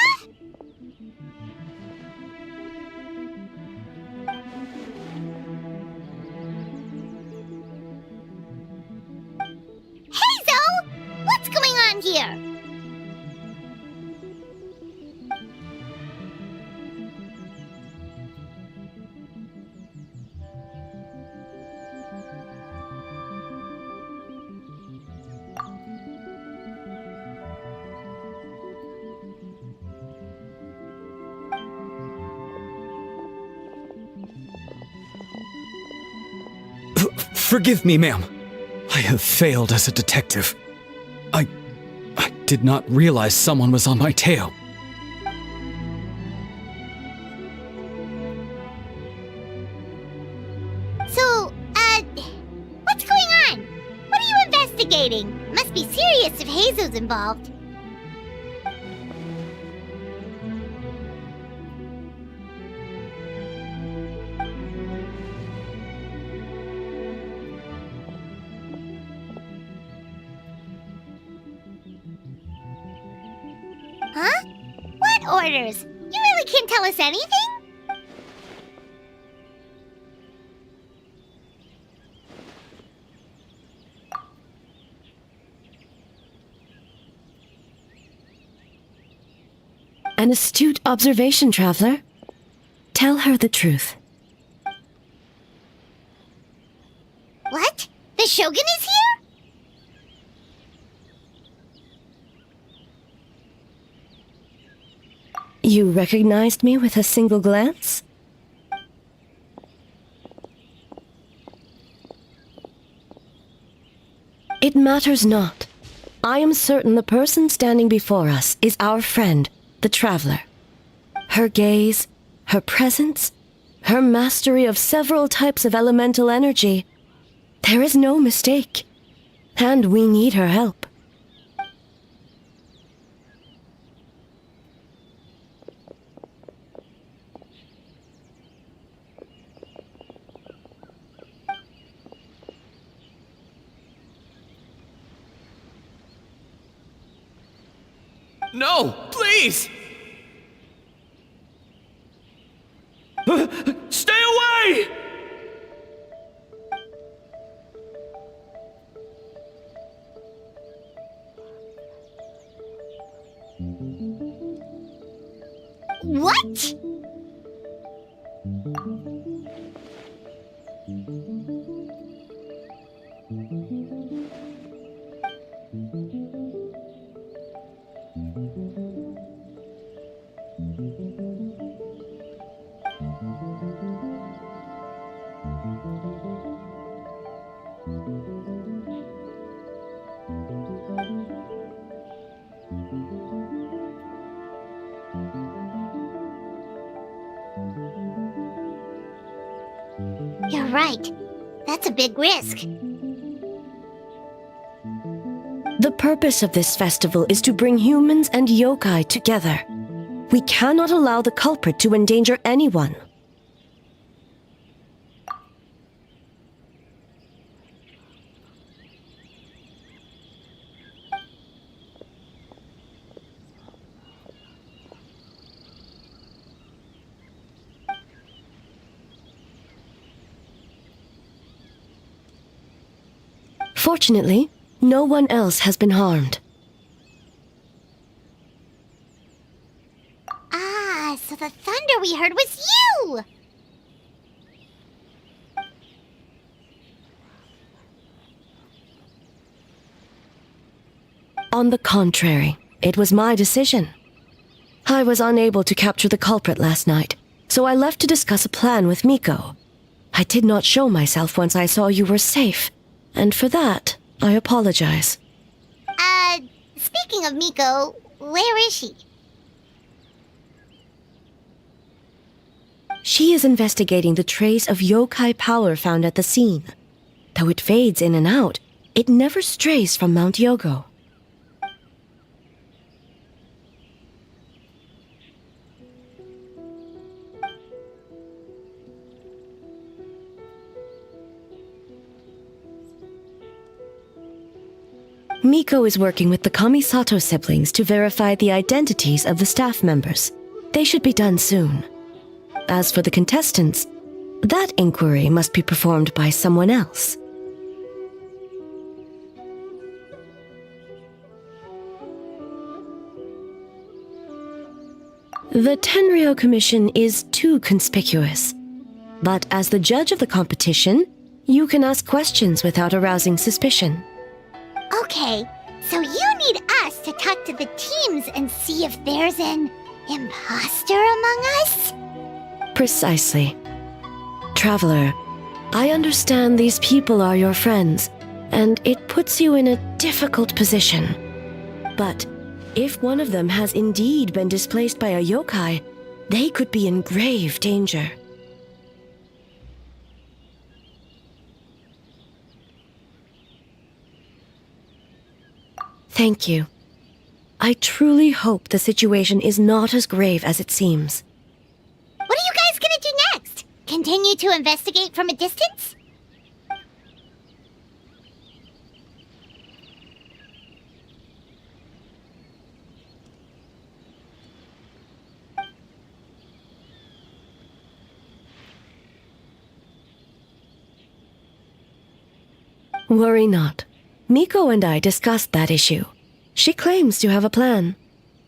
Hey, Zoe! What's going on here? Forgive me, ma'am. I have failed as a detective. I did not realize someone was on my tail. So, what's going on? What are you investigating? Must be serious if Heizo's involved. Huh? What orders? You really can't tell us anything? An astute observation, traveler. Tell her the truth. What? The Shogun is here? You recognized me with a single glance? It matters not. I am certain the person standing before us is our friend, the traveler. Her gaze, her presence, her mastery of several types of elemental energy. There is no mistake. And we need her help. No, please! Stay away! What? You're right. That's a big risk. The purpose of this festival is to bring humans and yokai together. We cannot allow the culprit to endanger anyone. Fortunately, no one else has been harmed. Ah, so the thunder we heard was you! On the contrary, it was my decision. I was unable to capture the culprit last night, so I left to discuss a plan with Miko. I did not show myself once I saw you were safe, and for that, I apologize. Speaking of Miko, where is she? She is investigating the trace of yokai power found at the scene. Though it fades in and out, it never strays from Mount Yogo. Miko is working with the Kamisato siblings to verify the identities of the staff members. They should be done soon. As for the contestants, that inquiry must be performed by someone else. The Tenryo Commission is too conspicuous. But as the judge of the competition, you can ask questions without arousing suspicion. Okay, so you need us to talk to the teams and see if there's an imposter among us? Precisely. Traveler, I understand these people are your friends, and it puts you in a difficult position. But if one of them has indeed been displaced by a yokai, they could be in grave danger. Thank you. I truly hope the situation is not as grave as it seems. What are you guys gonna do next? Continue to investigate from a distance? Worry not. Miko and I discussed that issue. She claims to have a plan.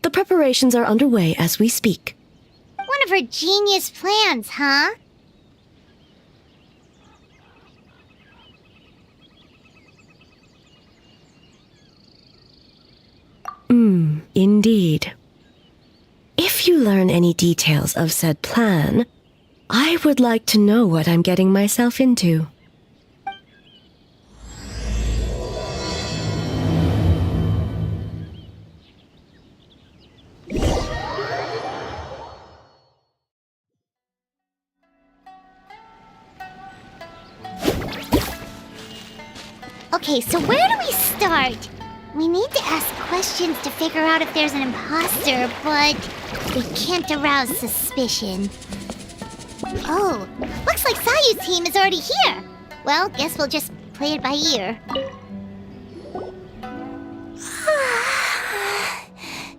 The preparations are underway as we speak. One of her genius plans, huh? Indeed. If you learn any details of said plan, I would like to know what I'm getting myself into. Okay, so where do we start? We need to ask questions to figure out if there's an imposter, but we can't arouse suspicion. Oh, looks like Sayu's team is already here. Well, guess we'll just play it by ear.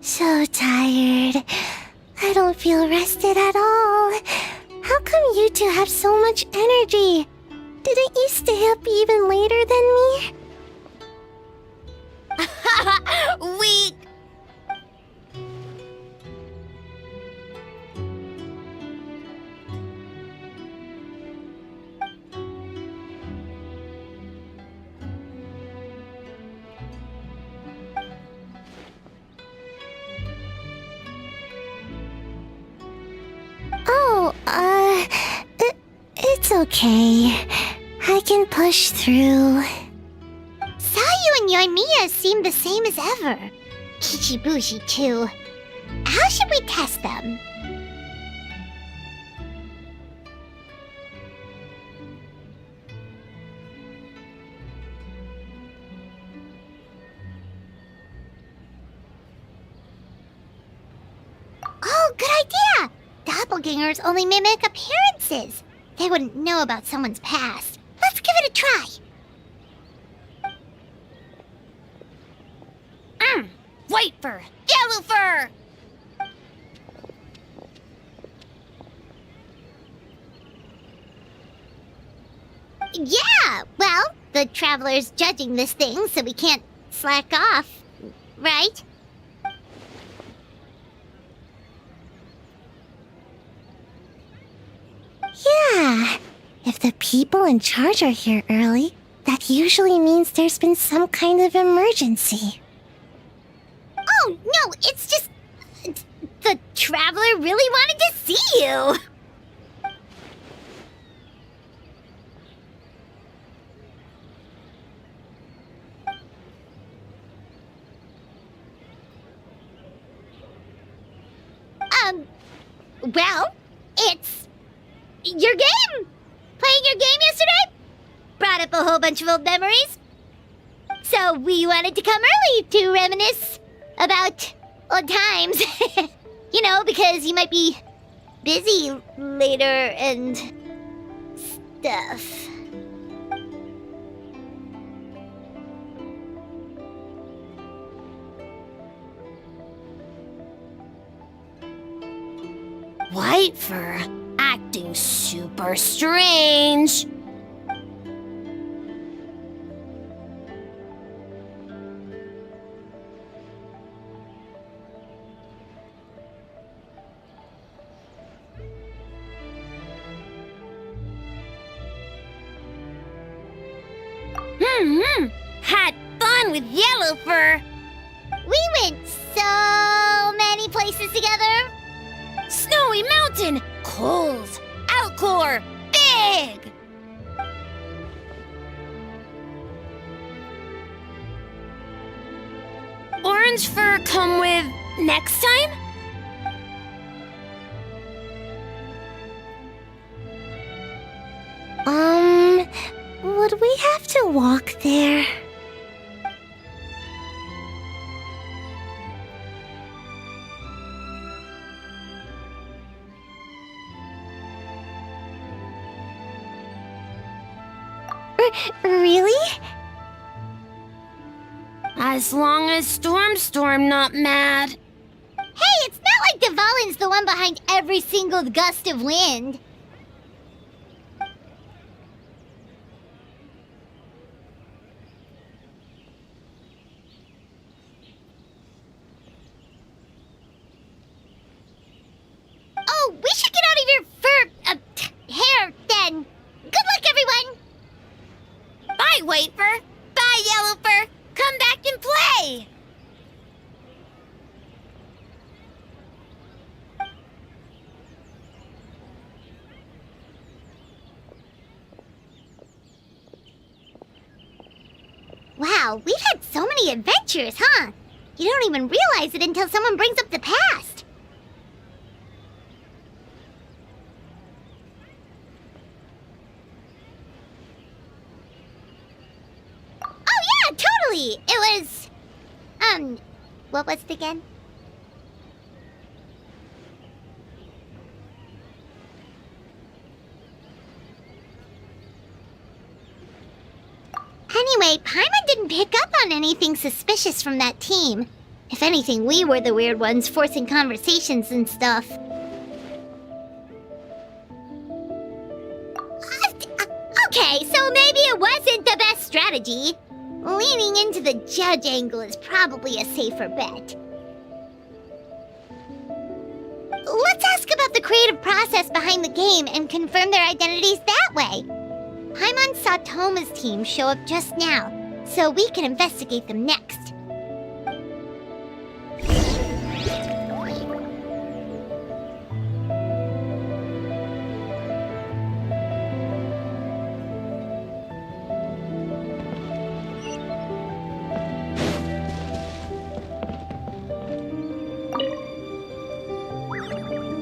So tired. I don't feel rested at all. How come you two have so much energy? Didn't you stay up even later than me? Weak! Oh, it's okay. I can push through. Sayu and Yoimiya seem the same as ever. Kichibushi, too. How should we test them? Oh, good idea! Doppelgangers only mimic appearances. They wouldn't know about someone's past. Let's give it a try. White fur! Yellow fur! Yeah, well, the Traveler's judging this thing, so we can't slack off, right? Yeah. If the people in charge are here early, that usually means there's been some kind of emergency. Oh, no, it's just... The Traveler really wanted to see you! Well, it's... your game! Playing your game yesterday? Brought up a whole bunch of old memories. So we wanted to come early to reminisce about old times. You know, because you might be busy later and stuff. White fur, acting super strange. Had fun with yellow fur. We went so many places together. Snowy Mountain, cold. Outcore, big. orange fur come with next time? Would we have to walk there? Really? As long as Storm not mad. Hey, it's not like Devalin's the one behind every single gust of wind. Oh, we should get out of your hair then. Good luck, everyone. Bye, Wafer. Bye, Yellow Fur. Come back and play. Wow, we've had so many adventures, huh? You don't even realize it until someone brings up the past. Oh yeah, totally! It was... what was it again? Anyway, Paimon didn't pick up on anything suspicious from that team. If anything, we were the weird ones forcing conversations and stuff. Okay, so maybe it wasn't the best strategy. Leaning into the judge angle is probably a safer bet. Let's ask about the creative process behind the game and confirm their identities that way. Paimon saw Toma's team show up just now, so we can investigate them next.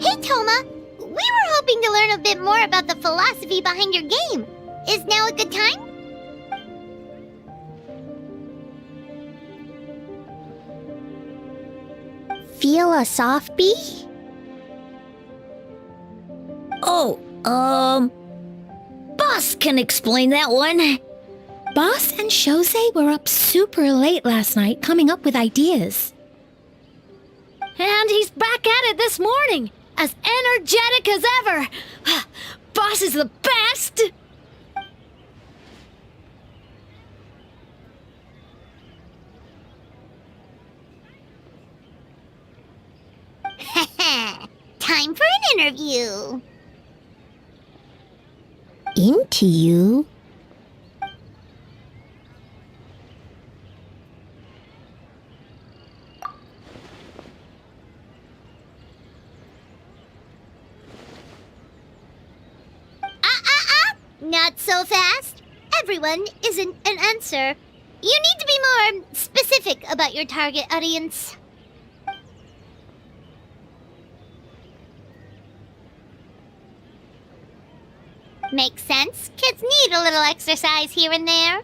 Hey, Toma! We were hoping to learn a bit more about the philosophy behind your game. Is now a good time? Feel a soft bee? Oh, Boss can explain that one. Boss and Shosei were up super late last night coming up with ideas. And he's back at it this morning, as energetic as ever. Boss is the best! Time for an interview. Into you? Not so fast. Everyone isn't an answer. You need to be more specific about your target audience. Makes sense. Kids need a little exercise here and there.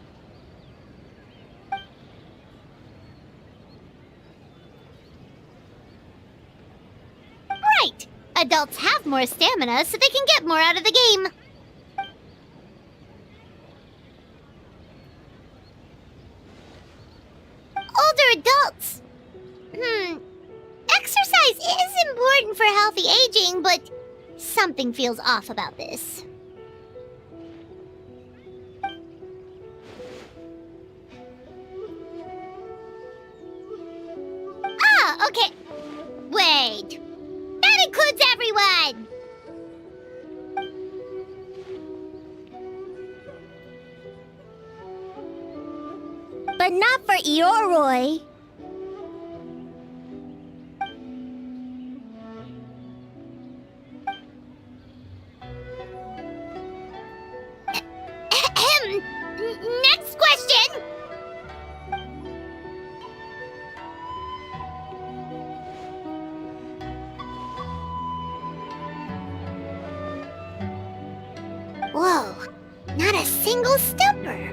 Right. Adults have more stamina, so they can get more out of the game. Older adults. Exercise is important for healthy aging, but something feels off about this. Ah, okay. Wait. That includes everyone! But not for Ioroi. Next question! single stumper.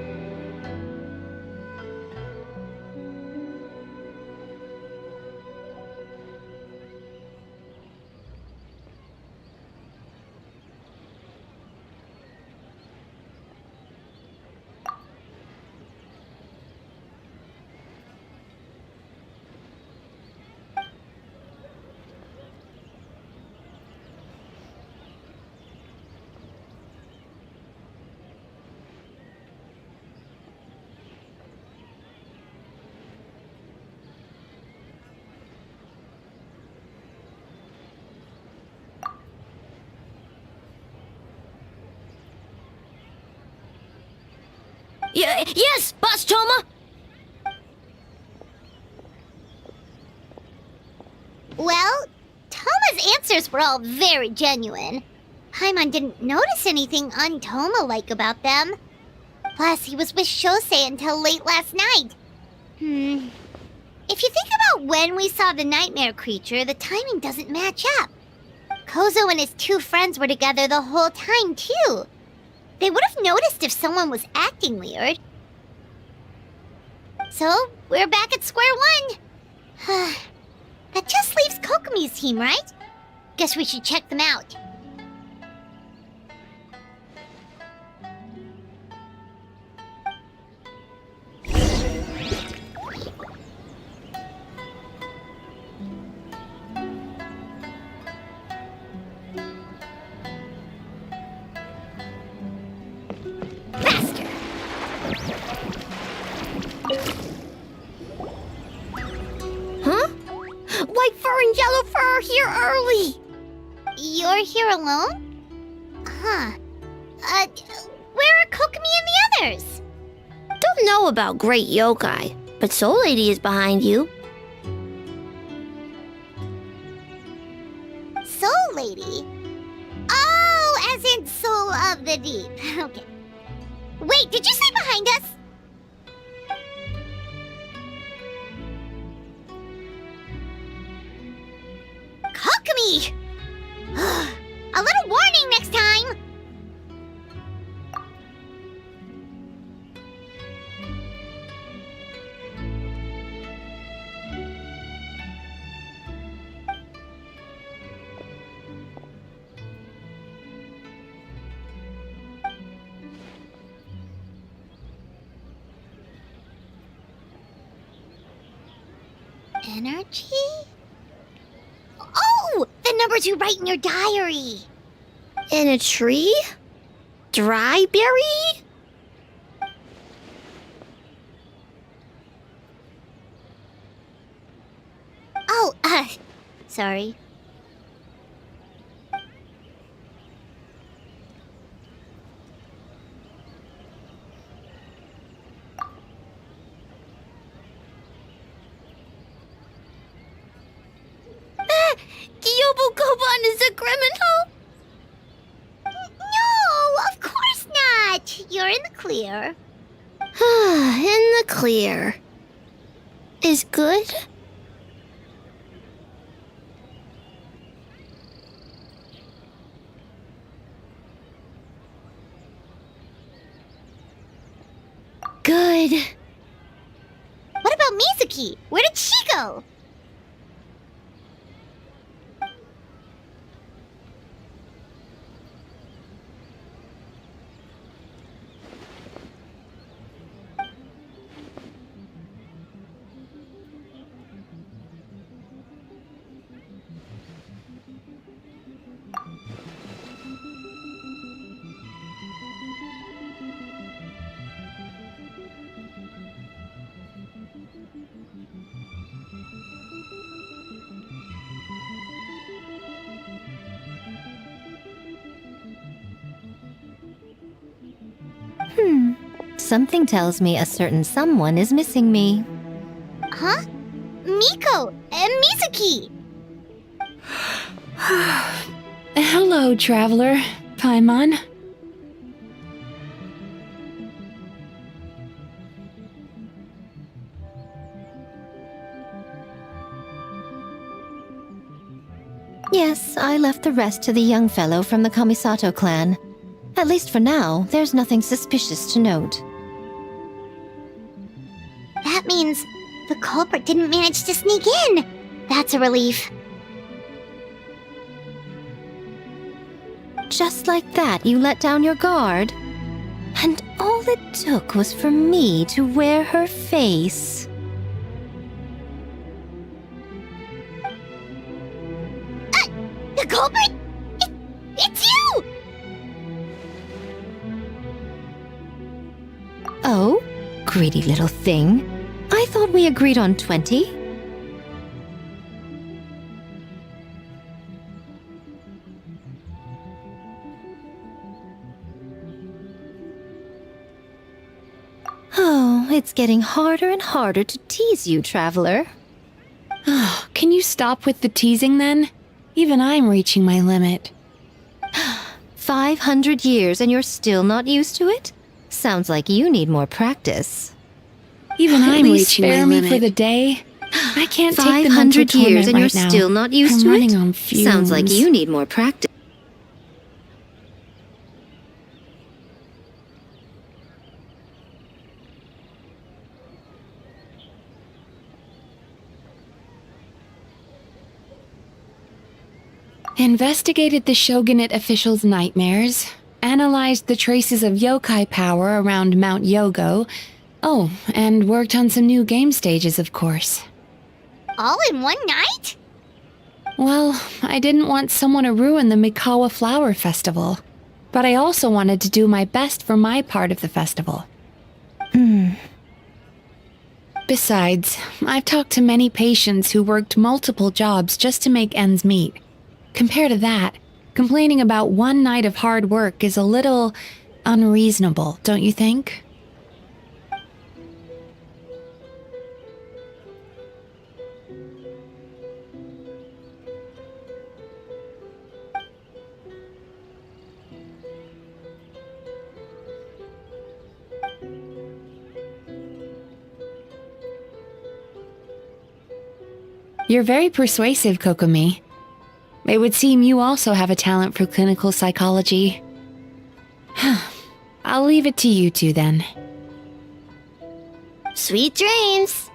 Yes, Boss Toma! Well, Toma's answers were all very genuine. Paimon didn't notice anything un-Toma-like about them. Plus, he was with Shosei until late last night. If you think about when we saw the nightmare creature, the timing doesn't match up. Kozo and his two friends were together the whole time, too. They would have noticed if someone was acting weird. So, we're back at square one. That just leaves Kokomi's team, right? Guess we should check them out. Huh? White Fur and Yellow Fur are here early! You're here alone? Huh. Where are Kokomi and the others? Don't know about Great Yokai, but Soul Lady is behind you. Soul Lady? Oh, as in Soul of the Deep. Okay. Wait, did you say behind us? Kokomi! A little warning next time! Energy? Oh! The numbers you write in your diary! In a tree? Dry berry? Oh, sorry. Kyobu Koban is a criminal? No, of course not! You're in the clear. In the clear. Is good? Good. What about Mizuki? Where did she go? Something tells me a certain someone is missing me. Huh? Miko and Mizuki! Hello, traveler. Paimon. Yes, I left the rest to the young fellow from the Kamisato clan. At least for now, there's nothing suspicious to note. That means the culprit didn't manage to sneak in. That's a relief. Just like that, you let down your guard? And all it took was for me to wear her face. The culprit? It's you! Oh? Greedy little thing. I thought we agreed on 20. Oh, it's getting harder and harder to tease you, traveler. Can you stop with the teasing then? Even I'm reaching my limit. 500 years and you're still not used to it? Sounds like you need more practice. Even I'm reaching my limit. For the day. I can't take the mental 500 years and torment you're right now. still not used I'm to running it? on fumes. Sounds like you need more practice. Investigated the shogunate officials' nightmares, analyzed the traces of yokai power around Mount Yogo. Oh, and worked on some new game stages, of course. All in one night? Well, I didn't want someone to ruin the Mikawa Flower Festival, but I also wanted to do my best for my part of the festival. Besides, I've talked to many patients who worked multiple jobs just to make ends meet. Compared to that, complaining about one night of hard work is a little unreasonable, don't you think? You're very persuasive, Kokomi. It would seem you also have a talent for clinical psychology. I'll leave it to you two then. Sweet dreams!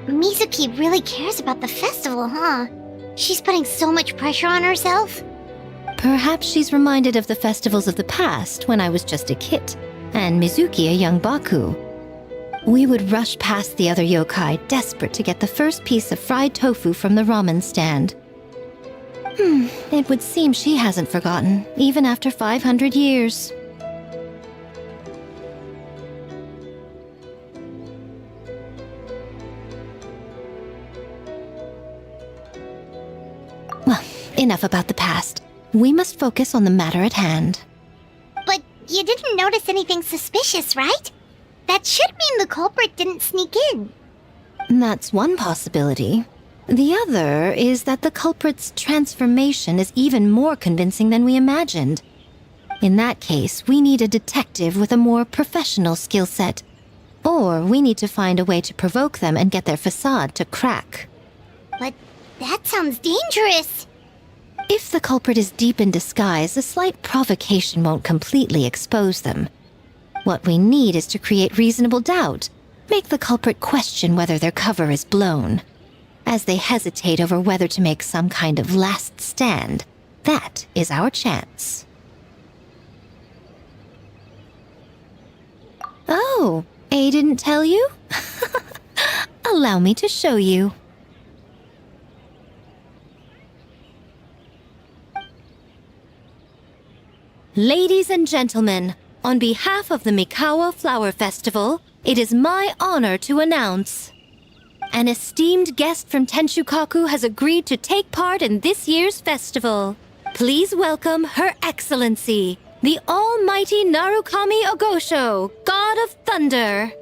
Mizuki really cares about the festival, huh? She's putting so much pressure on herself. Perhaps she's reminded of the festivals of the past when I was just a kid, and Mizuki a young Baku. We would rush past the other yokai, desperate to get the first piece of fried tofu from the ramen stand. It would seem she hasn't forgotten, even after 500 years. Well, enough about the past. We must focus on the matter at hand. But you didn't notice anything suspicious, right? That should mean the culprit didn't sneak in. That's one possibility. The other is that the culprit's transformation is even more convincing than we imagined. In that case, we need a detective with a more professional skill set. Or we need to find a way to provoke them and get their facade to crack. But that sounds dangerous. If the culprit is deep in disguise, a slight provocation won't completely expose them. What we need is to create reasonable doubt, make the culprit question whether their cover is blown. As they hesitate over whether to make some kind of last stand, that is our chance. Oh, A didn't tell you? Allow me to show you. Ladies and gentlemen, on behalf of the Mikawa Flower Festival, it is my honor to announce an esteemed guest from Tenshukaku has agreed to take part in this year's festival. Please welcome Her Excellency, the Almighty Narukami Ogosho, God of Thunder.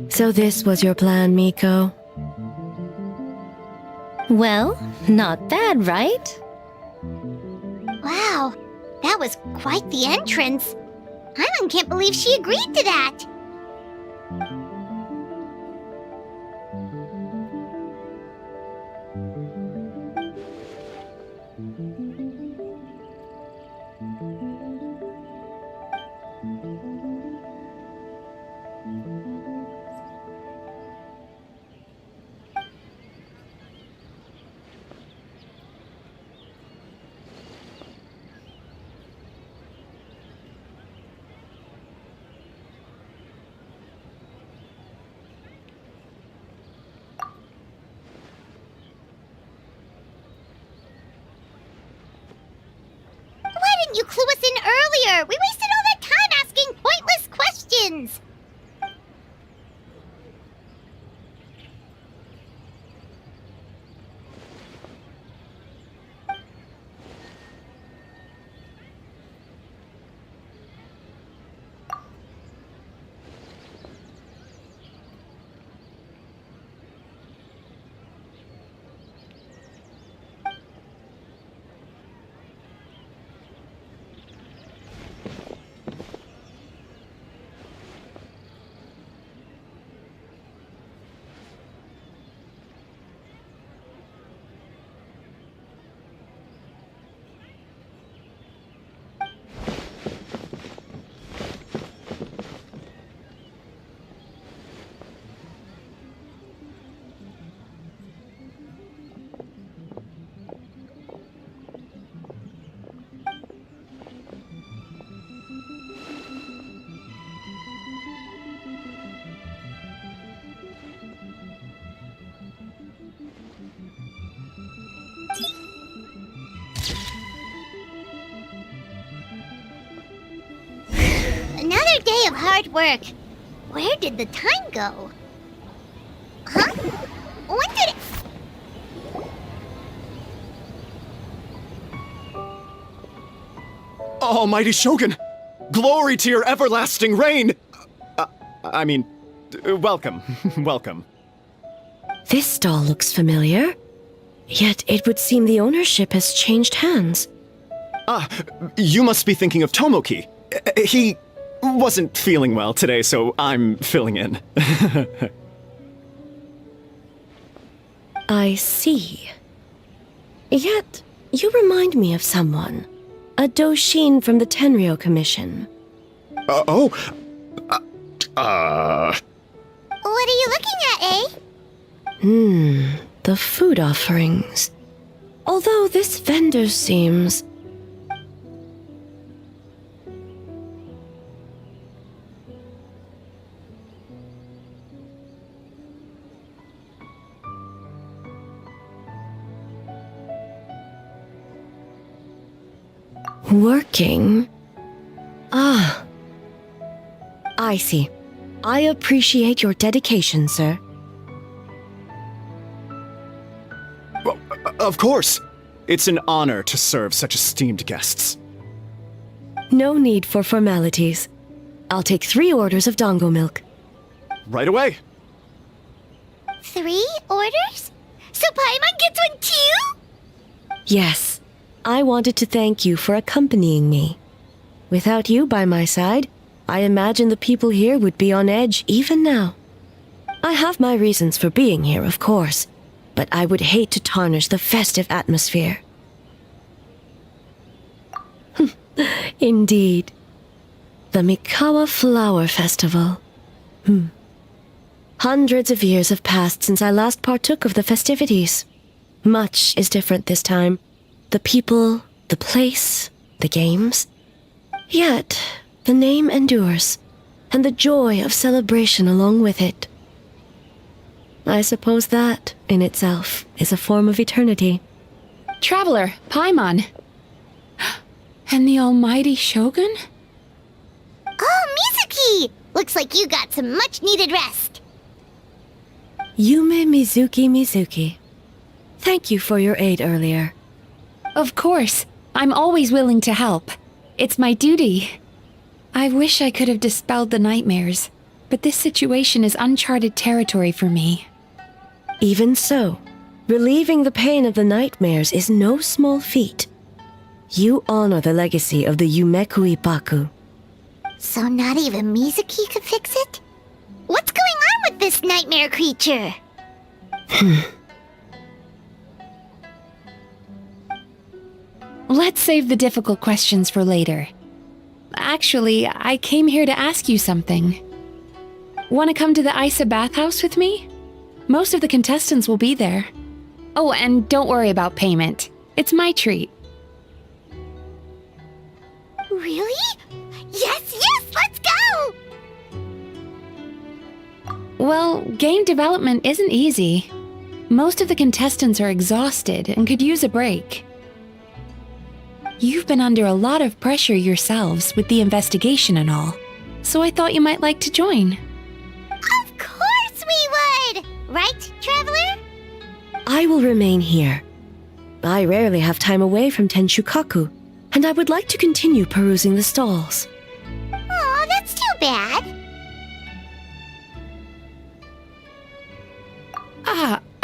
So this was your plan, Miko? Well, not bad, right? Wow, that was quite the entrance. Paimon can't believe she agreed to that. Why didn't you clue us in earlier? We wasted all that time asking pointless questions. Another day of hard work. Where did the time go? Huh? When did it... Almighty Shogun! Glory to your everlasting reign! Welcome. Welcome. This stall looks familiar. Yet it would seem the ownership has changed hands. You must be thinking of Tomoki. He wasn't feeling well today, so I'm filling in. I see. Yet, you remind me of someone. A Doshin from the Tenryo Commission. What are you looking at, eh? The food offerings. Although this vendor seems... working? Ah. I see. I appreciate your dedication, sir. Well, of course. It's an honor to serve such esteemed guests. No need for formalities. I'll take 3 orders of dango milk. Right away. 3 orders? So Paimon gets one too? Yes. I wanted to thank you for accompanying me. Without you by my side, I imagine the people here would be on edge even now. I have my reasons for being here, of course, but I would hate to tarnish the festive atmosphere. Indeed. The Mikawa Flower Festival. Hundreds of years have passed since I last partook of the festivities. Much is different this time. The people, the place, the games. Yet, the name endures, and the joy of celebration along with it. I suppose that, in itself, is a form of eternity. Traveler, Paimon. And the almighty Shogun? Oh, Mizuki! Looks like you got some much-needed rest. Yume Mizuki. Thank you for your aid earlier. Of course. I'm always willing to help. It's my duty. I wish I could have dispelled the nightmares, but this situation is uncharted territory for me. Even so, relieving the pain of the nightmares is no small feat. You honor the legacy of the Yumekui Baku. So not even Mizuki could fix it? What's going on with this nightmare creature? Let's save the difficult questions for later. Actually, I came here to ask you something. Want to come to the Isa bathhouse with me? Most of the contestants will be there. Oh, and don't worry about payment. It's my treat. Really? Yes, let's go! Well, game development isn't easy. Most of the contestants are exhausted and could use a break. You've been under a lot of pressure yourselves with the investigation and all, so I thought you might like to join. Of course we would! Right, Traveler? I will remain here. I rarely have time away from Tenshukaku, and I would like to continue perusing the stalls. Aw, that's too bad.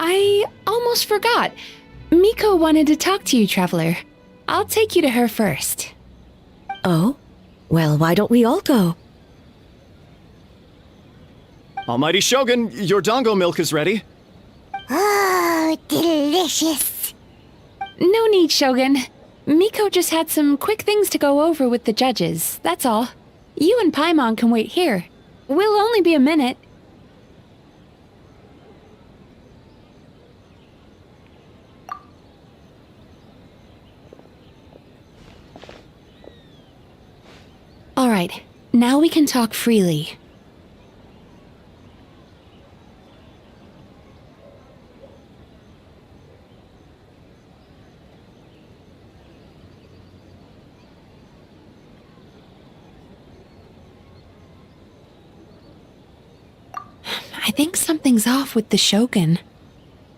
I almost forgot. Miko wanted to talk to you, Traveler. I'll take you to her first. Oh? Well, why don't we all go? Almighty Shogun, your dango milk is ready. Oh, delicious. No need, Shogun. Miko just had some quick things to go over with the judges, that's all. You and Paimon can wait here. We'll only be a minute. All right, now we can talk freely. I think something's off with the Shogun.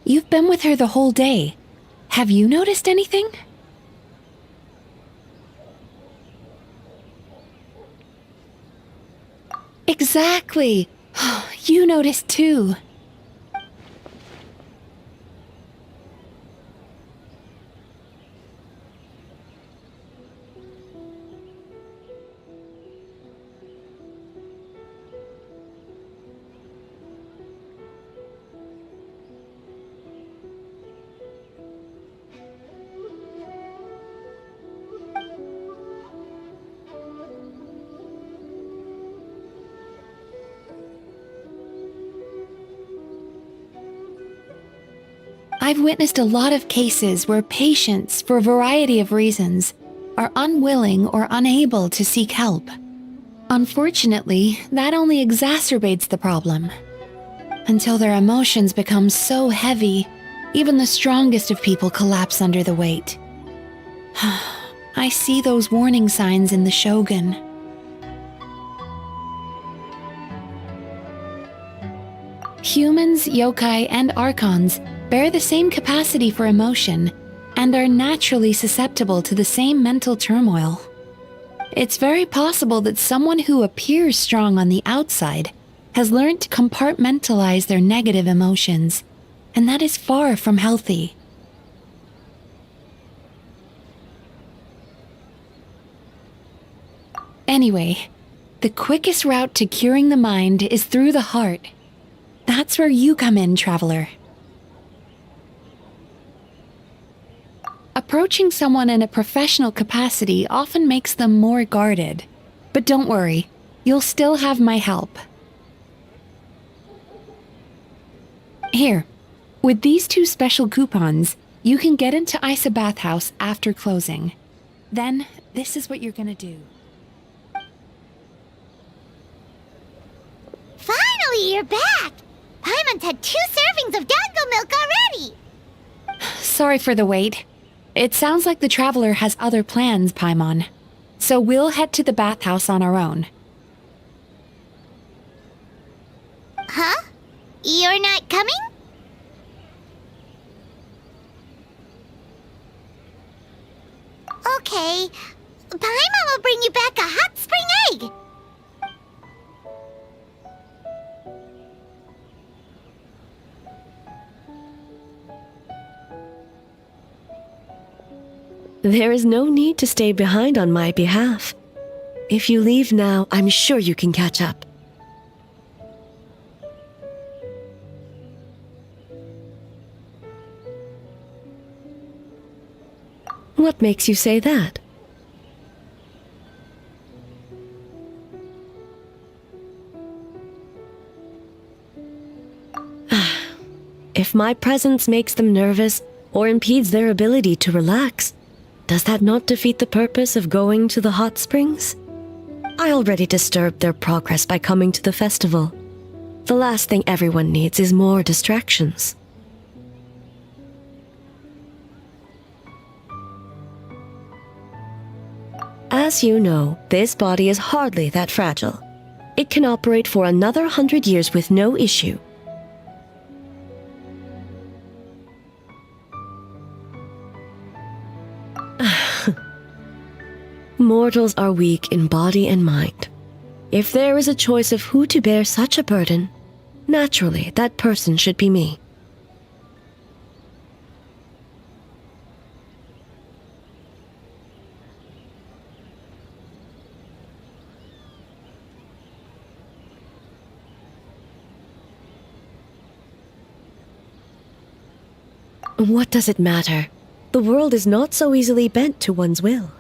You've been with her the whole day. Have you noticed anything? Exactly. You noticed too. I've witnessed a lot of cases where patients, for a variety of reasons, are unwilling or unable to seek help. Unfortunately, that only exacerbates the problem. Until their emotions become so heavy, even the strongest of people collapse under the weight. I see those warning signs in the Shogun. Humans, yokai, and archons bear the same capacity for emotion and are naturally susceptible to the same mental turmoil. It's very possible that someone who appears strong on the outside has learned to compartmentalize their negative emotions, and that is far from healthy. Anyway, the quickest route to curing the mind is through the heart. That's where you come in, Traveler. Approaching someone in a professional capacity often makes them more guarded. But don't worry, you'll still have my help. Here, with these 2 special coupons, you can get into Isa Bathhouse after closing. Then, this is what you're gonna do. Finally, you're back! Paimon's had 2 servings of dango milk already! Sorry for the wait. It sounds like the Traveler has other plans, Paimon. So we'll head to the bathhouse on our own. Huh? You're not coming? Okay, Paimon will bring you back a hot spring egg. There is no need to stay behind on my behalf. If you leave now, I'm sure you can catch up. What makes you say that? If my presence makes them nervous or impedes their ability to relax, does that not defeat the purpose of going to the hot springs? I already disturbed their progress by coming to the festival. The last thing everyone needs is more distractions. As you know, this body is hardly that fragile. It can operate for another 100 years with no issue. Mortals are weak in body and mind. If there is a choice of who to bear such a burden, naturally that person should be me. What does it matter? The world is not so easily bent to one's will.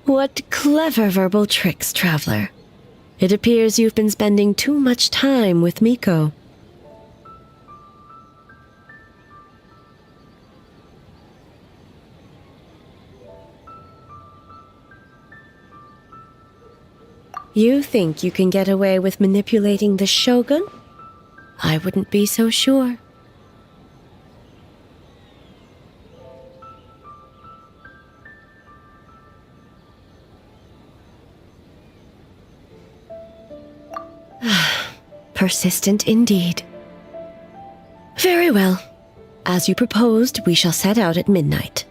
What clever verbal tricks, traveler. It appears you've been spending too much time with Miko. You think you can get away with manipulating the Shogun? I wouldn't be so sure. Persistent indeed. Very well. As you proposed, we shall set out at midnight.